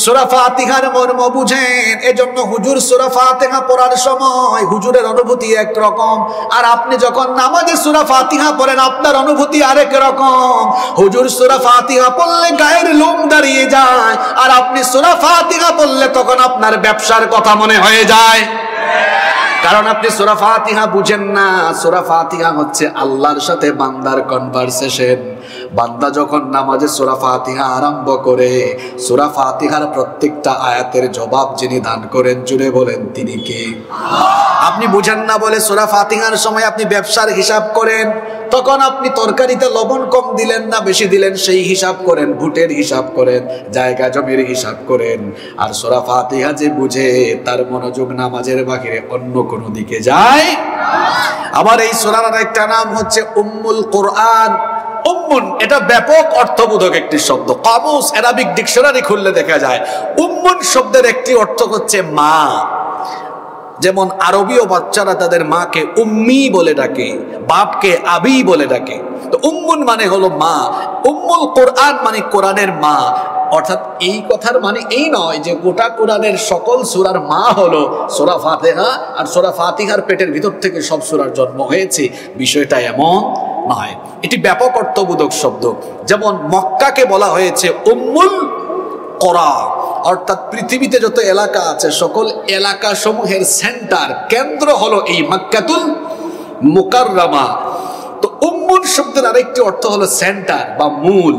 সূরা ফাতিহার মর্ম বুঝেন, এজন্য হুজুর সূরা ফাতিহা পড়ার সময় হুজুরের অনুভূতি একরকম, আর আপনি যখন নামাজে সূরা ফাতিহা পড়েন আপনার অনুভূতি আরেক রকম। হুজুর সূরা ফাতিহা পড়লে গায়ের লোম দাঁড়িয়ে যায়, আর আপনি সূরা ফাতিহা পড়লে তখন আপনার ব্যবসার কথা মনে হয়ে যায়, কারণ আপনি সূরা ফাতিহা বুঝেন না। সূরা ফাতিহা হচ্ছে আল্লাহর সাথে বান্দার কনভারসেশন। বান্দা যখন নামাজে সূরা ফাতিহা আরম্ভ করে, সূরা ফাতিহার প্রত্যেকটা আয়াতের জবাব যিনি দান করেন, জুড়ে বলেন তিনি কে? আপনি বুঝেন না বলে সূরা ফাতিহার সময় আপনি ব্যবসার হিসাব করেন, তখন আপনি তরকারিতে লবণ কম দিলেন না বেশি দিলেন সেই হিসাব করেন, ভুটের হিসাব করেন, জায়গা জমির হিসাব করেন। আর সূরা ফাতিহা যে বুঝে তার মনোযোগ নামাজের বাহিরে অন্য কোনো দিকে যায়। আবার এই সূরার একটা নাম হচ্ছে উম্মুল কোরআন। উম্মুন এটা ব্যাপক অর্থবোধক একটি শব্দ, কামুস আরবিক ডিকশনারি খুললে দেখা যায় উম্মুন শব্দের একটি অর্থ হচ্ছে মা। যেমন আরবীয় বাচ্চারা তাদের মাকে উম্মি বলে ডাকে, বাপকে আবি বলে ডাকে। তো উম্মুন মানে হলো মা, উম্মুল কোরআন মানে কোরআনের মা। অর্থাৎ এই কথার মানে এই নয় যে গোটা কোরআনের সকল সূরার মা হলো সূরা ফাতিহা, আর সূরা ফাতিহার পেটের ভিতর থেকে সব সূরার জন্ম হয়েছে, বিষয়টা এমন নয়। এটি ব্যাপক অর্থবোধক শব্দ। যেমন মক্কাকে বলা হয়েছে উম্মুল কোরা, অর্থাৎ পৃথিবীতে যত এলাকা আছে সকল এলাকা সমূহের সেন্টার, কেন্দ্র হলো এই মক্কাতুল মুকাররমা। তো উম্মুল শব্দের আরেকটি অর্থ হলো সেন্টার বা মূল।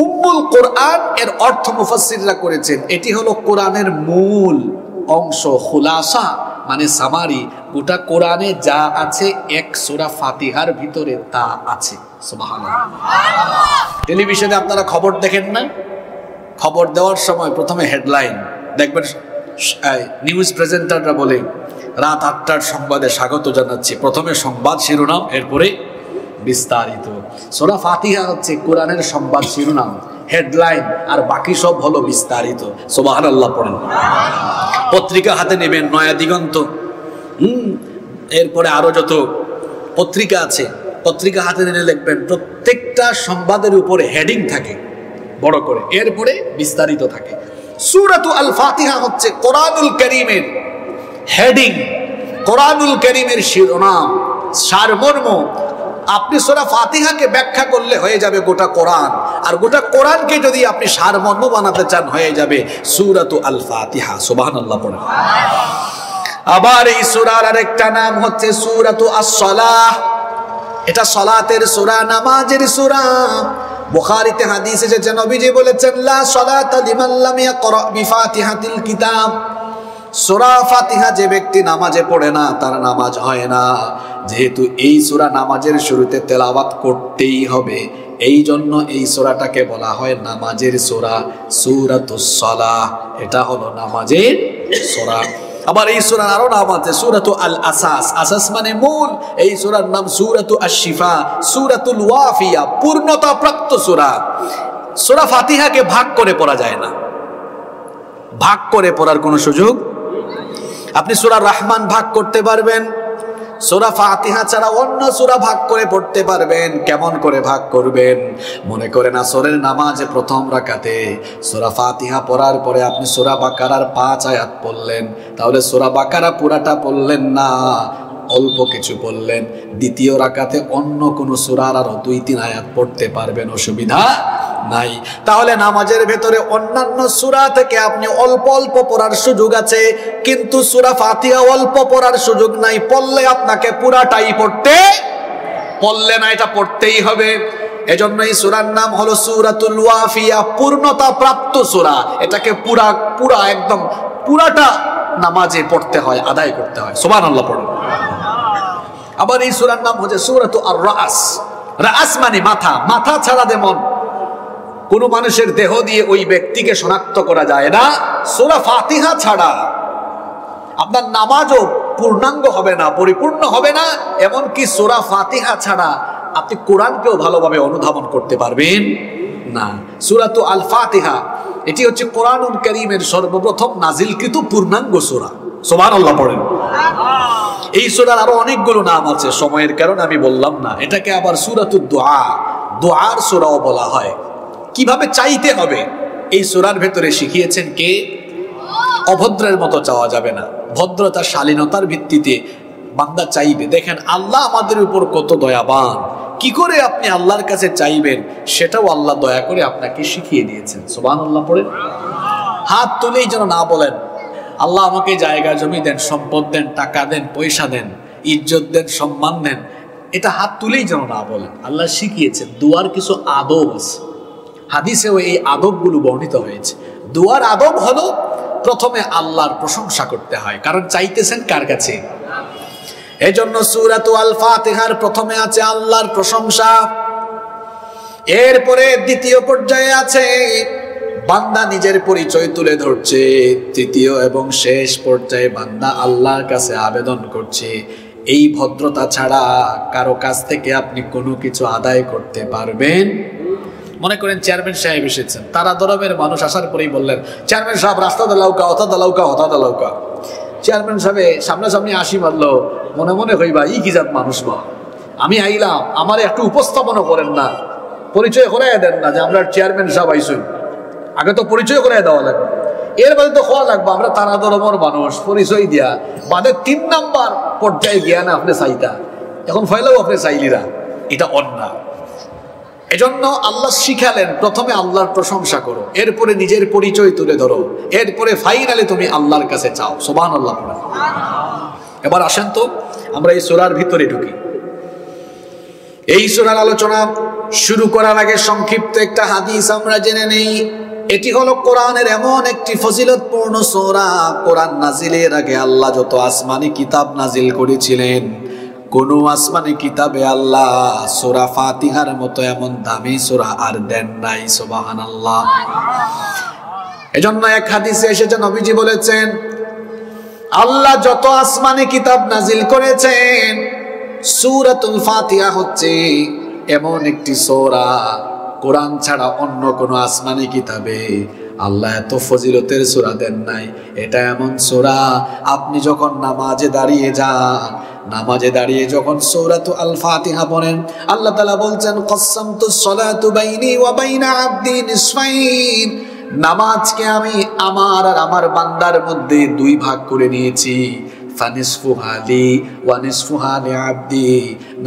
উম্মুল কোরআন এর অর্থ মুফাসসিররা করেছেন এটি হলো কোরআনের মূল অংশ, খুলাসা মানে সামারি। গোটা কোরআনে যা আছে এক সূরা ফাতিহার ভিতরে তা আছে। সুবহানাল্লাহ। টেলিভিশনে আপনারা খবর দেখেন না? খবর দেওয়ার সময় প্রথমে হেডলাইন দেখবেন, নিউজ প্রেজেন্টাররা বলে রাত ৮টার সংবাদে স্বাগত জানাচ্ছি, প্রথমে সংবাদ শিরোনাম, এরপরে বিস্তারিত। সূরা ফাতিহা হচ্ছে কোরআনের সংবাদ শিরোনাম, হেডলাইন, আর বাকি সব হলো বিস্তারিত। সুবহানাল্লাহ পড়েন। পত্রিকা হাতে নেবেন, নয়া দিগন্ত, এরপরে আরো যত পত্রিকা আছে, পত্রিকা হাতে নিয়ে লিখবেন প্রত্যেকটা সংবাদের উপরে হেডিং থাকে বড় করে, এরপরে বিস্তারিত থাকে। সূরাতু আল ফাতিহা হচ্ছে কোরআনুল কারীমের হেডিং, কোরআনুল কারীমের শিরোনাম, সারমর্ম। আপনি সূরা ফাতিহাকে ব্যাখ্যা করলে হয়ে যাবে গোটা কোরআন, আর গোটা কোরআনকে যদি আপনি সারমর্ম বানাতে চান হয়ে যাবে সূরাতু আল ফাতিহা। সুবহানাল্লাহ পড়েন। আবার এই সূরার আরেকটা নাম হচ্ছে সূরাতু আস-সালাহ। এটা সালাতের সূরা, নামাজের সূরা। বুখারীতে হাদিস এসেছে, নবীজি বলেছেন লা সালাতা লিমান লাম ইয়াকরা বিফাতিহাতিল কিতাব। সূরা ফাতিহা যে ব্যক্তি নামাজে পড়ে না তার নামাজ হয় না। যেহেতু এই সূরা নামাজের শুরুতে তেলাওয়াত করতেই হবে, এই জন্য এই সূরাটাকে বলা হয় নামাজের সূরা, সূরাতুস সালাহ। এটা হলো নামাজের সূরা। আবার এই সূরার আরো নাম আছে সূরাতু আল আসাস, আসাস মানে মূল। এই সূরার নাম সূরাতু আশ-শিফা, সূরাতুল ওয়াফিয়া, পূর্ণতা প্রাপ্ত সূরা। সূরা ফাতিহাকে ভাগ করে পড়া যায় না, ভাগ করে পড়ার কোনো সুযোগ। আপনি সূরা রহমান ভাগ করতে পারবেন, সূরা ফাতিহা ছাড়া অন্য সূরা ভাগ করে পড়তে পারবেন। কেমন করে ভাগ করবেন? মনে করেন আসরের নামাজে প্রথম রাকাতে সূরা ফাতিহা পড়ার পরে আপনি সূরা বাকারার 5 আয়াত পড়লেন, তাহলে সূরা বাকারা পুরাটা পড়লেন না, অল্প কিছু পড়লেন। দ্বিতীয় রাকাতে অন্য কোন সূরার আরো 2-3 আয়াত পড়তে পারবেন, অসুবিধা নাই। তাহলে নামাজের ভেতরে অন্যান্য সূরা থেকে আপনি অল্প অল্প পড়ার সুযোগ আছে, কিন্তু সূরা ফাতিহা অল্প পড়ার সুযোগ নাই। পড়লে আপনাকে পুরাটাই পড়লে না, এটা পড়তেই হবে। এজন্য এই সূরার নাম হলো সূরাতুল ওয়াফিয়া, পূর্ণতা প্রাপ্ত সূরা। এটাকে পুরা একদম পুরাটা নামাজে পড়তে হয়, আদায় করতে হয়। সুবহানাল্লাহ পড়ুন। আবার এই সূরার নাম হচ্ছে সূরাতু আর-রাস। রাস মানে মাথা। মাথা ছাড়া যেমন কোন মানুষের দেহ দিয়ে ওই ব্যক্তিকে শনাক্ত করা যায় না, সূরা ফাতিহা ছাড়া আপনার নামাজও পূর্ণাঙ্গ হবে না, পরিপূর্ণ হবে না। এমনকি সূরা ফাতিহা ছাড়া আপনি কোরআনকেও ভালোভাবে অনুধাবন করতে পারবেন না। সূরাতু আল ফাতিহা এটি হচ্ছে কোরআনুল কারীমের সর্বপ্রথম নাজিলকৃত পূর্ণাঙ্গ সূরা। সুবহানাল্লাহ পড়েন। এই সূরার আরো অনেকগুলো নাম আছে, সময়ের কারণে আমি বললাম না। এটাকে আবার সূরাতুদ দুআ, দোয়ার সূরাও বলা হয়। কিভাবে চাইতে হবে এই সূরার ভেতরে শিখিয়েছেন কে? অভদ্রের মতো চাওয়া যাবে না, ভদ্রতা শালীনতার ভিত্তিতে বান্দা চাইবে। দেখেন আল্লাহ আমাদের উপর কত দয়াবান, কি করে আপনি আল্লাহর কাছে চাইবেন সেটাও আল্লাহ দয়া করে আপনাকে শিখিয়ে দিয়েছেন। সুবহানাল্লাহ পড়েন। হাত তুলেই যেন না বলেন আল্লাহ আমাকে জায়গা জমি দেন, সম্পদ দেন, টাকা দেন, পয়সা দেন, ইজ্জত দেন, সম্মান দেন, এটা হাত তুলেই যেন না বলেন। আল্লাহ শিখিয়েছেন দুয়ার কিছু আদব আছে, হাদিসেও এই আদবগুলো বর্ণিত হয়েছে। দুয়ার আদব হলো প্রথমে আল্লাহর প্রশংসা করতে হয়, কারণ চাইতেছেন কার কাছে? এজন্য সূরাতুল ফাতিহার প্রথমে আছে আল্লাহর প্রশংসা, এরপরে দ্বিতীয় পর্যায়ে আছে বান্দা নিজের পরিচয় তুলে ধরছে, তৃতীয় এবং শেষ পর্যায়ে বান্দা আল্লাহর কাছে আবেদন করছে। এই ভদ্রতা ছাড়া কারো কাছ থেকে আপনি কোনো কিছু আদায় করতে পারবেন? মনে করেন চেয়ারম্যান সাহেব এসেছেন, তারা দরবের মানুষ আসার পরেই বললেন চেয়ারম্যান সাহেব রাস্তা দালাউকা, হতা দালাউকা, হতা দালাউকা। চেয়ারম্যান সাহেব সামনাসামনি আসি মারলো, মনে মনে হইবা ই কি জাত মানুষ বা, আমি আইলাম আমার একটু উপস্থাপনা করেন না, পরিচয় করে দেন না যে আমরা চেয়ারম্যান সাহেব আইসুন, আগে তো পরিচয় করে দেওয়া লাগবে, এর বাদে তো হওয়া লাগবে আমরা তারা দরবর মানুষ, পরিচয় দিয়া বাদে 3 নাম্বার পর্যায়ে গিয়া না আপনি চাইতা, এখন ফয়লাও আপনি চাইলিরা, এটা অন্যায়। এজন্য আল্লাহ শিখালেন প্রথমে আল্লাহর প্রশংসা করো, এরপরে নিজের পরিচয় তুলে ধরো, এরপরে ফাইনালি তুমি আল্লাহর কাছে চাও। সুবহানাল্লাহ। এবার আসেন তো আমরা এই সূরার ভিতরে ঢুকি। এই সূরার আলোচনা শুরু করার আগে সংক্ষিপ্ত একটা হাদিস আমরা জেনে নেই। এটি হলো কোরআনের এমন একটি ফজিলতপূর্ণ সূরা, কোরআন নাজিলের আগে আল্লাহ যত আসমানি কিতাব নাজিল করেছিলেন, কোন আসমানি কিতাবে আল্লাহ সূরা ফাতিহার মতো এমন দামি সূরা আর দেন নাই। সুবহানাল্লাহ। এজন্য এক হাদিসে এসেছে, নবীজি বলেছেন আল্লাহ যত আসমানি কিতাব নাজিল করেছেন, সূরাতুল ফাতিহা হচ্ছে এমন একটি সূরা, কোরআন ছাড়া অন্য কোন আসমানি কিতাবে আল্লাহ এত ফজিলতের সূরা দেন নাই। এটা এমন সূরা আপনি যখন নামাজে দাঁড়িয়ে যান, নামাজে দাঁড়িয়ে যখন সূরাতুল ফাতিহা পড়েন, আল্লাহ তাআলা বলছেন কসসামতুস সালাতু বাইনি ওয়া বাইনা আবদি নিসফাইন, নামাজকে আমি আমার আর আমার বান্দার মধ্যে 2 ভাগ করে নিয়েছি। ফানিসফুহা লি ওয়া নিসফুহা লিআবদি,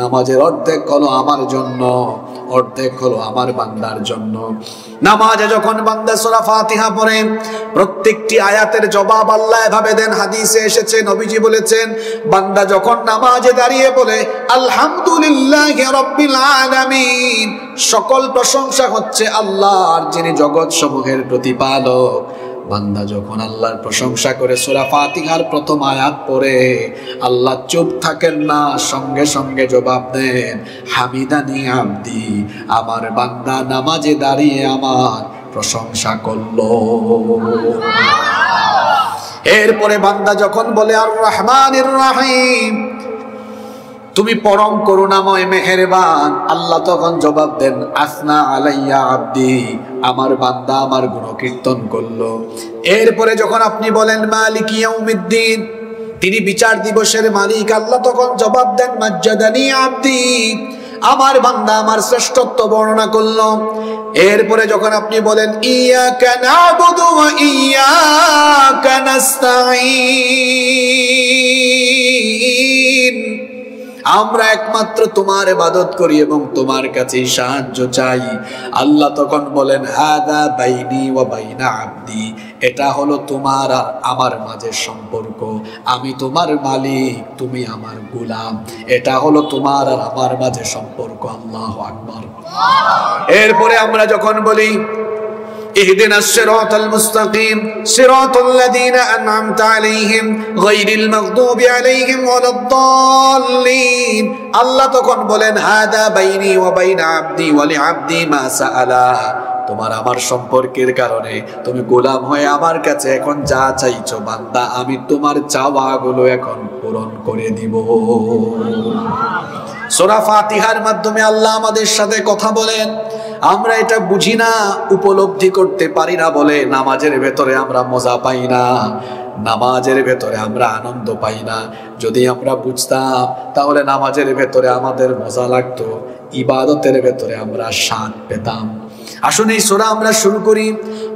নামাজের অর্ধেক হলো আমার জন্য, অর্ধেক হলো আমার বান্দার জন্য। নামাজে যখন বান্দা সূরা ফাতিহা পড়ে প্রত্যেকটি আয়াতের জবাব আল্লাহ এভাবে দেন। হাদিসে এসেছে, নবীজি বলেছেন বান্দা যখন নামাজে দাঁড়িয়ে বলে আলহামদুলিল্লাহি রাব্বিল আলামিন, সকল প্রশংসা হচ্ছে আল্লাহর যিনি জগৎ সমূহের প্রতিপালক, বান্দা যখন আল্লাহর প্রশংসা করে সূরা ফাতিহার প্রথম আয়াত পড়ে আল্লাহ চুপ থাকেন না, সঙ্গে সঙ্গে জবাব দেন হামিদানি আবদি, আমার বান্দা নামাজে দাঁড়িয়ে আমার প্রশংসা করলো। এরপরে বান্দা যখন বলে আর রহমানির রহিম, তুমি পরম করুণাময় মেহেরবান, আল্লাহ তখন জবাব দেন আসনা আলাইয়া আবদি, আমার বান্দা আমার গুণকীর্তন করলো। এরপরে যখন আপনি বলেন মালিক ইয়াউমিদ্দিন, তিনি বিচার দিবসের মালিক, আল্লাহ তখন জবাব দেন মাজ্জাদানি আবদি, আমার বান্দা আমার শ্রেষ্ঠত্ব বর্ণনা করলো। এরপরে যখন আপনি বলেন ইয়াকা না'বুদু ওয়া ইয়াকা নাস্তাঈন, আমরা একমাত্র তোমার ইবাদত করি এবং তোমার কাছেই সাহায্য চাই, আল্লাহ তখন বলেন হাদা বাইনি ওয়া বাইনা আবদি, এটা হলো তোমার আর আমার মাঝের সম্পর্ক, আমি তোমার মালিক, তুমি আমার গোলাম, এটা হলো তোমার আর আমার মাঝের সম্পর্ক। আল্লাহু আকবার। এরপরে আমরা যখন বলি ইহদিনাস সিরাতাল মুস্তাকিম সিরাতাল লাযীনা আন'আমতা আলাইহিম গায়রিল মাগদুবি আলাইহিম ওয়ালাদ-দাল্লিন, আল্লাহ তখন বলেন হাদা বাইনি ওয়া বাইনা আবদি ওয়া লিআবদি মা সাআলা, তোমার আমার সম্পর্কের কারণে তুমি গোলাম হয়ে আমার কাছে এখন যা চাইছো বান্দা, আমি তোমার চাওয়াগুলো এখন পূরণ করে দিব। সূরা ফাতিহার মাধ্যমে আল্লাহ আমাদের সাথে কথা বলেন। আমরা এটা বুঝি না, উপলব্ধি করতে পারি না বলে নামাজের ভেতরে আমরা মজা পাই না, নামাজের ভেতরে আমরা আনন্দ পাই না। যদি আমরা বুঝতাম তাহলে নামাজের ভেতরে আমাদের মজা লাগতো, ইবাদতের ভেতরে আমরা স্বাদ পেতাম। আসুন এই সূরা আমরা শুরু করি।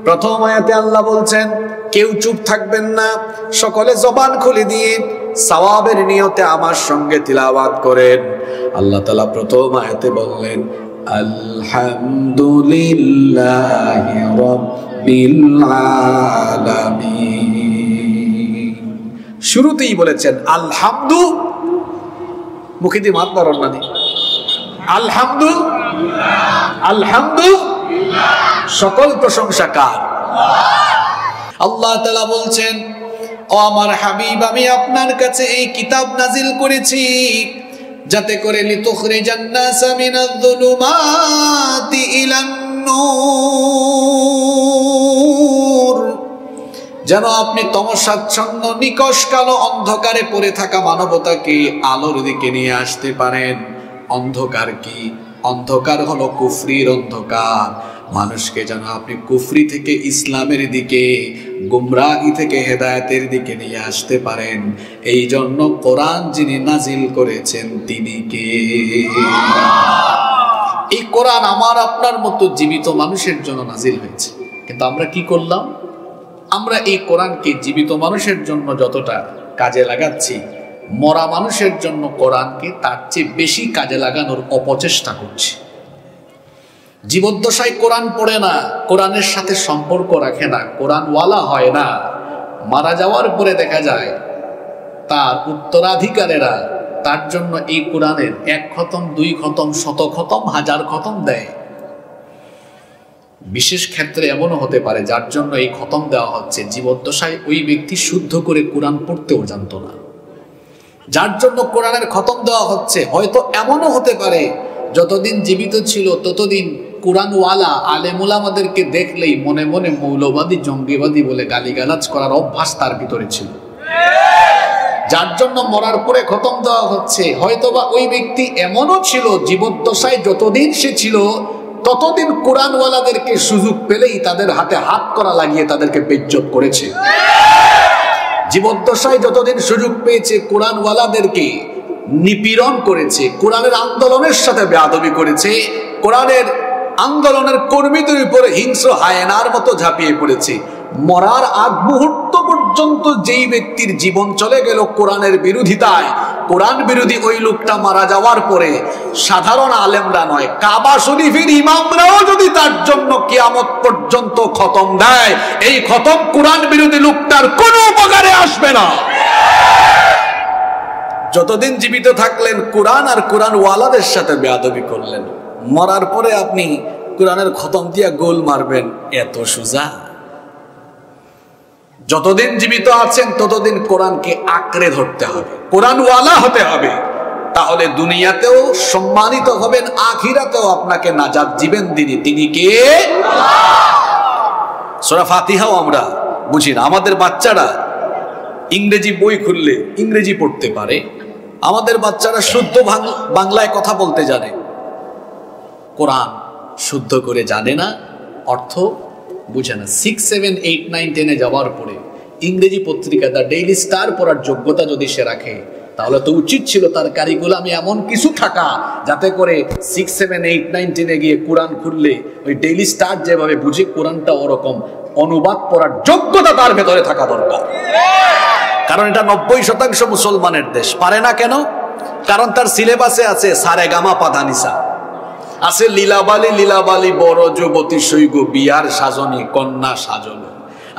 প্রথম আয়াতে আল্লাহ বলছেন, কেউ চুপ থাকবেন না, সকলে জবান খুলে দিয়ে সওয়াবের নিয়তে আমার সঙ্গে তিলাওয়াত করেন। আল্লাহ তাআলা প্রথম আয়াতে বললেন, আলহামদুলিল্লাহি রাব্বিল আলামিন। শুরুতেই বলেছেন আলহামদু, মুখে দিয়ে মাত মারন না, আলহামদু আলহামদু, সকল প্রশংসা কার? আল্লাহ তাআলা বলছেন, ও আমার হাবিব, আমি আপনার কাছে এই কিতাব নাজিল করেছি যাতে করে লিতুখরিজান নাসা মিনাজ যুলুমাতি ইলান নূর, যেন আপনি তমসাচ্ছন্ন নিকষ কালো অন্ধকারে পড়ে থাকা মানবতাকে আলোর দিকে নিয়ে আসতে পারেন। অন্ধকার কি? অন্ধকার হলো কুফরির অন্ধকার। মানুষকে যেন আপনি কুফরি থেকে ইসলামের দিকে, গুমরাহি থেকে হেদায়েতের দিকে নিয়ে আসতে পারেন। এই জন্য কোরআন যিনি নাজিল করেছেন তিনি কে? এই কোরআন আমার আপনার মতো জীবিত মানুষের জন্য নাজিল হয়েছে। কিন্তু আমরা কি করলাম? আমরা এই কোরআনকে জীবিত মানুষের জন্য যতটা কাজে লাগাচ্ছি, মরা মানুষের জন্য কোরআনকে তার চেয়ে বেশি কাজে লাগানোর অপচেষ্টা করছি। জীবদ্দশায় কোরআন পড়ে না, কোরআনের সাথে সম্পর্ক রাখে না, কোরআনওয়ালা হয় না। মারা যাওয়ার পরে দেখা যায় তার উত্তরাধিকারেরা তার জন্য এই কোরআনের 1 খতম, 2 খতম, 100 খতম, 1000 খতম দেয়। বিশেষ ক্ষেত্রে এমনও হতে পারে যার জন্য এই খতম দেওয়া হচ্ছে, জীবদ্দশায় ওই ব্যক্তি শুদ্ধ করে কোরআন পড়তেও জানতো না। যার জন্য কোরআনের খতম দেওয়া হচ্ছে, হয়তো এমনও হতে পারে যতদিন জীবিত ছিল ততদিন কোরআনওয়ালা আলেমুলামাদেরকে দেখলেই মনে মনে মৌলবাদী, জঙ্গিবাদী বলে গালিগালাজ করার অভ্যাস তার ভিতরে ছিল। যার জন্য মরার পরে খতম দেওয়া হচ্ছে। হয়তোবা ওই ব্যক্তি এমনও ছিল, জীবদ্দশায় যতদিন সে ছিল ততদিন কোরআনওয়ালাদেরকে সুযোগ পেলেই তাদের হাতে হাত করা লাগিয়ে তাদেরকে বেইজ্জত করেছে। জীবদ্দশায় যতদিন সুযোগ পেয়েছে কোরআনওয়ালাদেরকে নিপীড়ন করেছে, কোরআনের আন্দোলনের সাথে বেয়াদবি করেছে, কোরআনের আন্দোলনের কর্মীদের উপরে হিংস্র হায়েনার মতো ঝাঁপিয়ে পড়েছে। মরার আগ মুহূর্ত পর্যন্ত যেই ব্যক্তির জীবন চলে গেল কোরআনের বিরোধিতায়, কোরআন বিরোধী ওই লোকটা মারা যাওয়ার পরে সাধারণ আলেমরা নয়, কাবা শরীফের ইমামরাও যদি তার জন্য কিয়ামত পর্যন্ত খতম দেয়, এই খতম কোরআন বিরোধী লোকটার কোনো উপকারে আসবে না। যতদিন জীবিত থাকলেন কোরআন আর কোরআনওয়ালাদের সাথে বেয়াদবি করলেন, মরার পরে আপনি কোরআনের খতম দিয়া গোল মারবেন, এত সোজা? যতদিন জীবিত আছেন ততদিন কোরআনকে আঁকড়ে ধরতে হবে, কোরআনওয়ালা হতে হবে। তাহলে দুনিয়াতেও সম্মানিত হবেন, আখিরাতেও আপনাকে নাজাত দিবেন তিনি কে? সূরা ফাতিহাও আমরা বুঝি না। আমাদের বাচ্চারা ইংরেজি বই খুললে ইংরেজি পড়তে পারে, আমাদের বাচ্চারা শুদ্ধ বাংলায় কথা বলতে জানে, কোরআন শুদ্ধ করে জানে না, অর্থ বুঝে না। 6, 7, 8, 9, 10-এ যাওয়ার পরে ইংরেজি পত্রিকা দ্য ডেইলি স্টার পড়ার যোগ্যতা যদি সে রাখে, তাহলে তো উচিত ছিল তার কারিকুলামে এমন কিছু থাকা যাতে করে 6, 7, 8, 9, 10-এ গিয়ে কোরআন খুললে ওই ডেইলি স্টার যেভাবে বুঝে কোরআনটা ওরকম অনুবাদ পড়ার যোগ্যতা তার ভেতরে থাকা দরকার। কারণ এটা 90% মুসলমানের দেশ। পারে না কেন? কারণ তার সিলেবাসে আছে সারেগামা পাধানিসা, আছে লীলাবালি লীলাবালি বড় যুবতী সৈগ বিয়ার সাজনী কন্যা সাজন।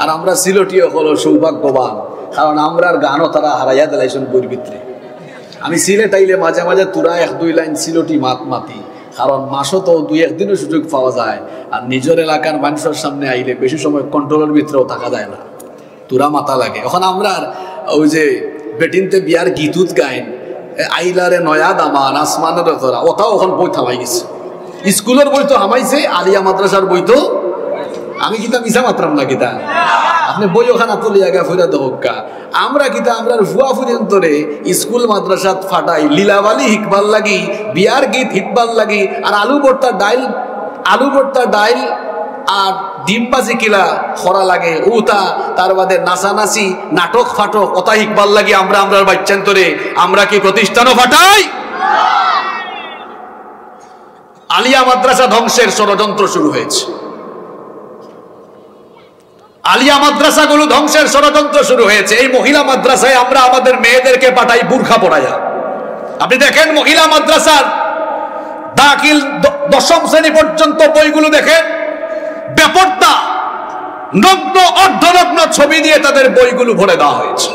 আর আমরা সিলেটিও হলো সৌভাগ্যবান, কারণ আমরার গানও তারা হারাইয়া দিলাইছেন বইয়ের ভিতরে। আমি সিলেট আইলে মাঝে মাঝে তুরা 1-2 লাইন সিলেটি মাতি, কারণ মাসও তো 2-1 দিনও সুযোগ পাওয়া যায়। আর নিজের এলাকার মানুষের সামনে আইলে বেশি সময় কন্ট্রোলের ভিতরেও থাকা যায় না, তুরা মাথা লাগে। এখন আমরা ওই যে বেটিনতে বিয়ার গীতুত গাইন, আইলারে নয়া দামান আসমানের তোরা, ওটাও এখন বই থামাই গেছে। স্কুলের বই তো হামাইছে, আলিয়া মাদ্রাসার বই তো আমি কিতা মিশা মাত্রাম না কিতা, আপনি বই ওখানে তুলিয়া গা ফুরা দহকা। আমরা কিতা আমরা ফুয়া ফুরিয়ন্তরে স্কুল মাদ্রাসাত ফাটাই লীলাবালি হিকবার লাগি, বিয়ার গীত হিকবার লাগি, আর আলু ভর্তা ডাইল আর ডিমবাজি কিলা খরা লাগে ওটা, তার বাদে নাচানাচি নাটক ফাটক ওটা হিকবার লাগি আমরা বাচ্চান্তরে। আমরা কি প্রতিষ্ঠানও ফাটাই? আলিয়া মাদ্রাসা ধ্বংসের ষড়যন্ত্র শুরু হয়েছে। আলিয়া মাদ্রাসাগুলো ধ্বংসের ষড়যন্ত্র শুরু হয়েছে। এই মহিলা মাদ্রাসায় আমরা আমাদের মেয়েদেরকে পাঠাই বুরখা পরাইয়া। আপনি দেখেন মহিলা মাদ্রাসার দাখিল 10ম শ্রেণী পর্যন্ত বইগুলো দেখেন, বেপর্দা নগ্ন অর্ধনগ্ন ছবি দিয়ে তাদের বইগুলো ভরে দেওয়া হয়েছে।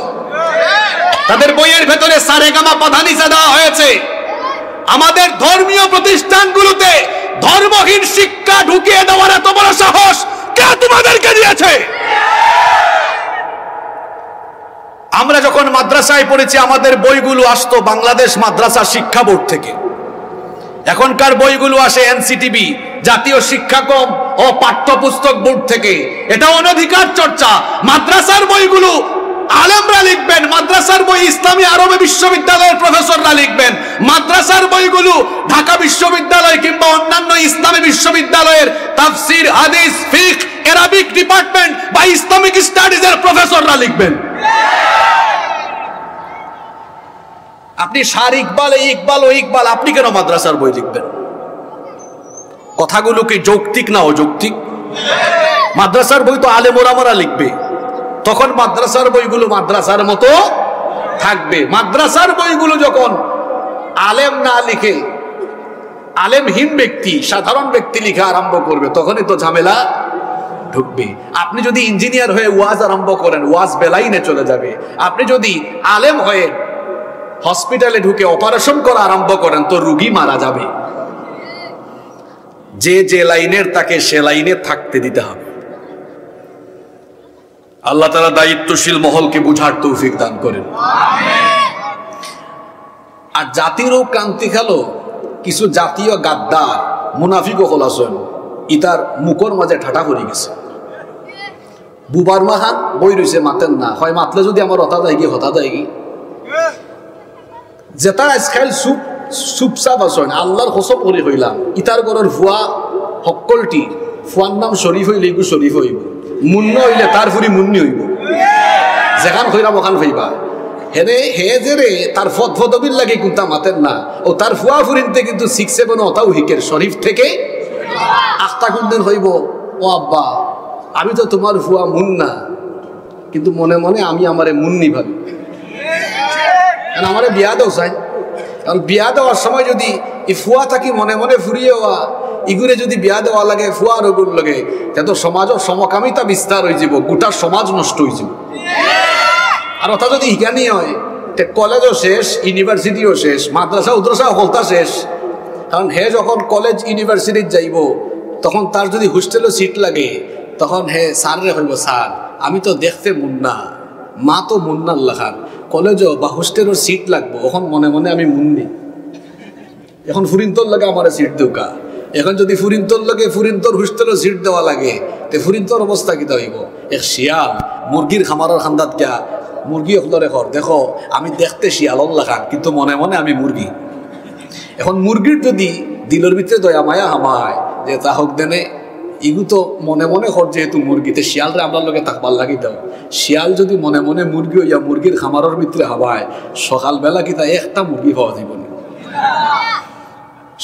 তাদের বইয়ের ভেতরে সারেগামা পাধানিসা দেওয়া হয়েছে। আমাদের ধর্মীয় প্রতিষ্ঠানগুলোতে ধর্মহীন শিক্ষা ঢুকিয়ে দেওয়ার এত বড় সাহস কে তোমাদেরকে দিয়েছে? আমরা যখন মাদ্রাসায় পড়েছি আমাদের বইগুলো আসতো বাংলাদেশ মাদ্রাসা শিক্ষা বোর্ড থেকে। এখনকার বইগুলো আসে এনসিটিবি, জাতীয় শিক্ষাক্রম ও পাঠ্যপুস্তক বোর্ড থেকে। এটা অনধিকার চর্চা। মাদ্রাসার বইগুলো আলেমরা লিখবেন, মাদ্রাসার বই ইসলামী আরবে বিশ্ববিদ্যালয়ের প্রফেসররা লিখবেন। মাদ্রাসার বইগুলো ঢাকা বিশ্ববিদ্যালয় কিংবা অন্যান্য ইসলামী বিশ্ববিদ্যালয়ের তাফসির, হাদিস, ফিকহ, আরবিক ডিপার্টমেন্ট বা ইসলামিক স্টাডিজের প্রফেসররা লিখবেন। আপনি শার ইকবাল, ইকবাল ও ইকবাল, আপনি কেন মাদ্রাসার বই লিখবেন? কথাগুলো কি যৌক্তিক না অযৌক্তিক? মাদ্রাসার বই তো আলেম ওলামারা লিখবে, তখন মাদ্রাসার বইগুলো মাদ্রাসার মতো থাকবে। মাদ্রাসার বইগুলো যখন আলেম না লিখে আলেমহীন ব্যক্তি, সাধারণ ব্যক্তি লিখা আরম্ভ করবে, তখনই তো ঝামেলা ঢুকবে। আপনি যদি ইঞ্জিনিয়ার হয়ে ওয়াজ আরম্ভ করেন, ওয়াজ বেলাইনে চলে যাবে। আপনি যদি আলেম হয়ে হসপিটালে ঢুকে অপারেশন করা আরম্ভ করেন, তো রোগী মারা যাবে। যে লাইনের তাকে সে লাইনে থাকতে দিতে হবে। আল্লাহ তাআলা দায়িত্বশীল মহলকে বুঝার তৌফিক দান করেন। আর জাতিরও ক্রান্তি খেলো কিছু জাতীয় গাদ্দার মুনাফিকও খোলাসন ইতার মুখর মাঝে ঠাটা করে গেছে। বুবার মাহান বই রয়েছে, মাতেন না, হয় মাতলে যদি আমার হতা যায় গিয়ে হতা যায় গিয়ে যেটা আজকাল চুপচাপ আসন। আল্লাহর কসম করে হইলাম, ইতার ঘরের ফুয়া সকলটি ফুয়ার নাম শরীফ হইলে এগু শরীফ হইব, মুন্ন হইলে তার ফুরি মুন্নি হইব। যেখান হইলাম ওখান হইবা। হেরে হে যে রে তার ফদফদবির লাগে কিন্তু মাতেন না। ও তার ফুয়া ফুরিনতে কিন্তু 6-7 ওটাও হিকের শরীফ থেকে আখতা কুন্দিন হইব। ও আব্বা, আমি তো তোমার ফুয়া মুন্না, কিন্তু মনে মনে আমি আমারে মুন্নি ভাবি। আমারে বিয়া দেও চাই, কারণ বিয়া দেওয়ার সময় যদি এই ফুয়া থাকি মনে মনে ফুরিয়ে হওয়া ইগুরে যদি বিয়া দেওয়া লাগে ফুয়া রোগুর লাগে, তো সমাজও সমকামিতা বিস্তার হয়ে যাব, গোটা সমাজ নষ্ট হয়ে যাব। আর ওটা যদি ইকানি হয়, কলেজও শেষ, ইউনিভার্সিটিও শেষ, মাদ্রাসা উদ্রাসা হলতা শেষ। কারণ হে যখন কলেজ ইউনিভার্সিটির যাইব, তখন তার যদি হোস্টেলও সিট লাগে, তখন হে স্যাররে হইব, স্যার আমি তো দেখতে মুন্না, মা তো মুন্নার লেখার, কলেজও বা হোস্টেলের সিট লাগবো, এখন মনে মনে আমি মুন্নি। এখন ফুরিন্তর লাগে আমার সিট দেওকা। এখন যদি ফুরিন্তর লাগে ফুরিন্তর হোস্টেলের সিট দেওয়া লাগে, তে ফুরিন্তর অবস্থা কিতা হইব? এক শিয়াল মুরগির খামারের খান্দাত গিয়া মুরগি হলরে ঘর দেখো, আমি দেখতে শিয়ালর লাখান, কিন্তু মনে মনে আমি মুরগি। এখন মুরগির যদি দিলের ভিতরে দয়া মায়া হামায় যে তা হোক দেনে, ইগু তো মনে মনে হর যেহেতু মুরগিতে শিয়ালরে আমরা লোকে থাকবার লাগি দাও। শিয়াল যদি মনে মনে মুরগি হইয়া মুরগির খামারের ভিতরে হাবায়, সকালবেলা কি তা একটা মুরগি পাওয়া যাব না।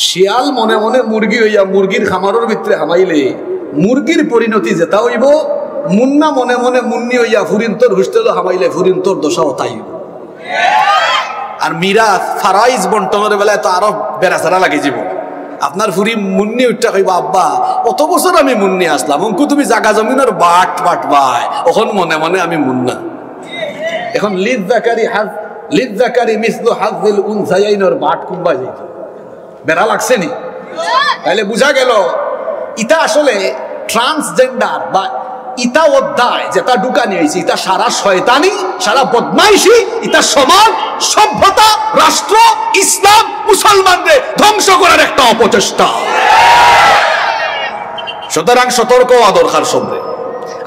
শিয়াল মনে মনে মুরগি হইয়া মুরগির খামারের ভিতরে হামাইলে মুরগির পরিণতি যেটা হইব, মুন্না মনে মনে মুন্নি হইয়া ফুরিন্তর হোস্টেল হামাইলে ফুরিন্তর দশা হতাই। আর মিরাজ ফারাইজ বন্টনের বেলায় তো আরো বেড়াচারা লাগে যাব। আপনার ফুরি মুন্নি উঠটা কইবা, আব্বা অত বছর আমি মুন্নি আসলাম, অঙ্কু তুমি জাগা জমিনের বাট বাট বাই, এখন মনে মনে আমি মুন্না। এখন লিদ জাকারি মিসলু হাযিল উনসায়াইনের বাট কুম্বা যাইত, বেড়া লাগছে নি? তাইলে বুঝা গেল ইটা আসলে ট্রান্সজেন্ডার বা ইটা অধ্যায় যেটা ঢুকানি হয়েছে, ইটা সারা শয়তানি, সারা বদমাইশি, ইটা সমাজ, সভ্যতা, রাষ্ট্র, ইসলাম, মুসলমানদের ধ্বংস করার একটা অপচেষ্টা। সুতরাং সতর্ক হওয়া দরকার সবরে।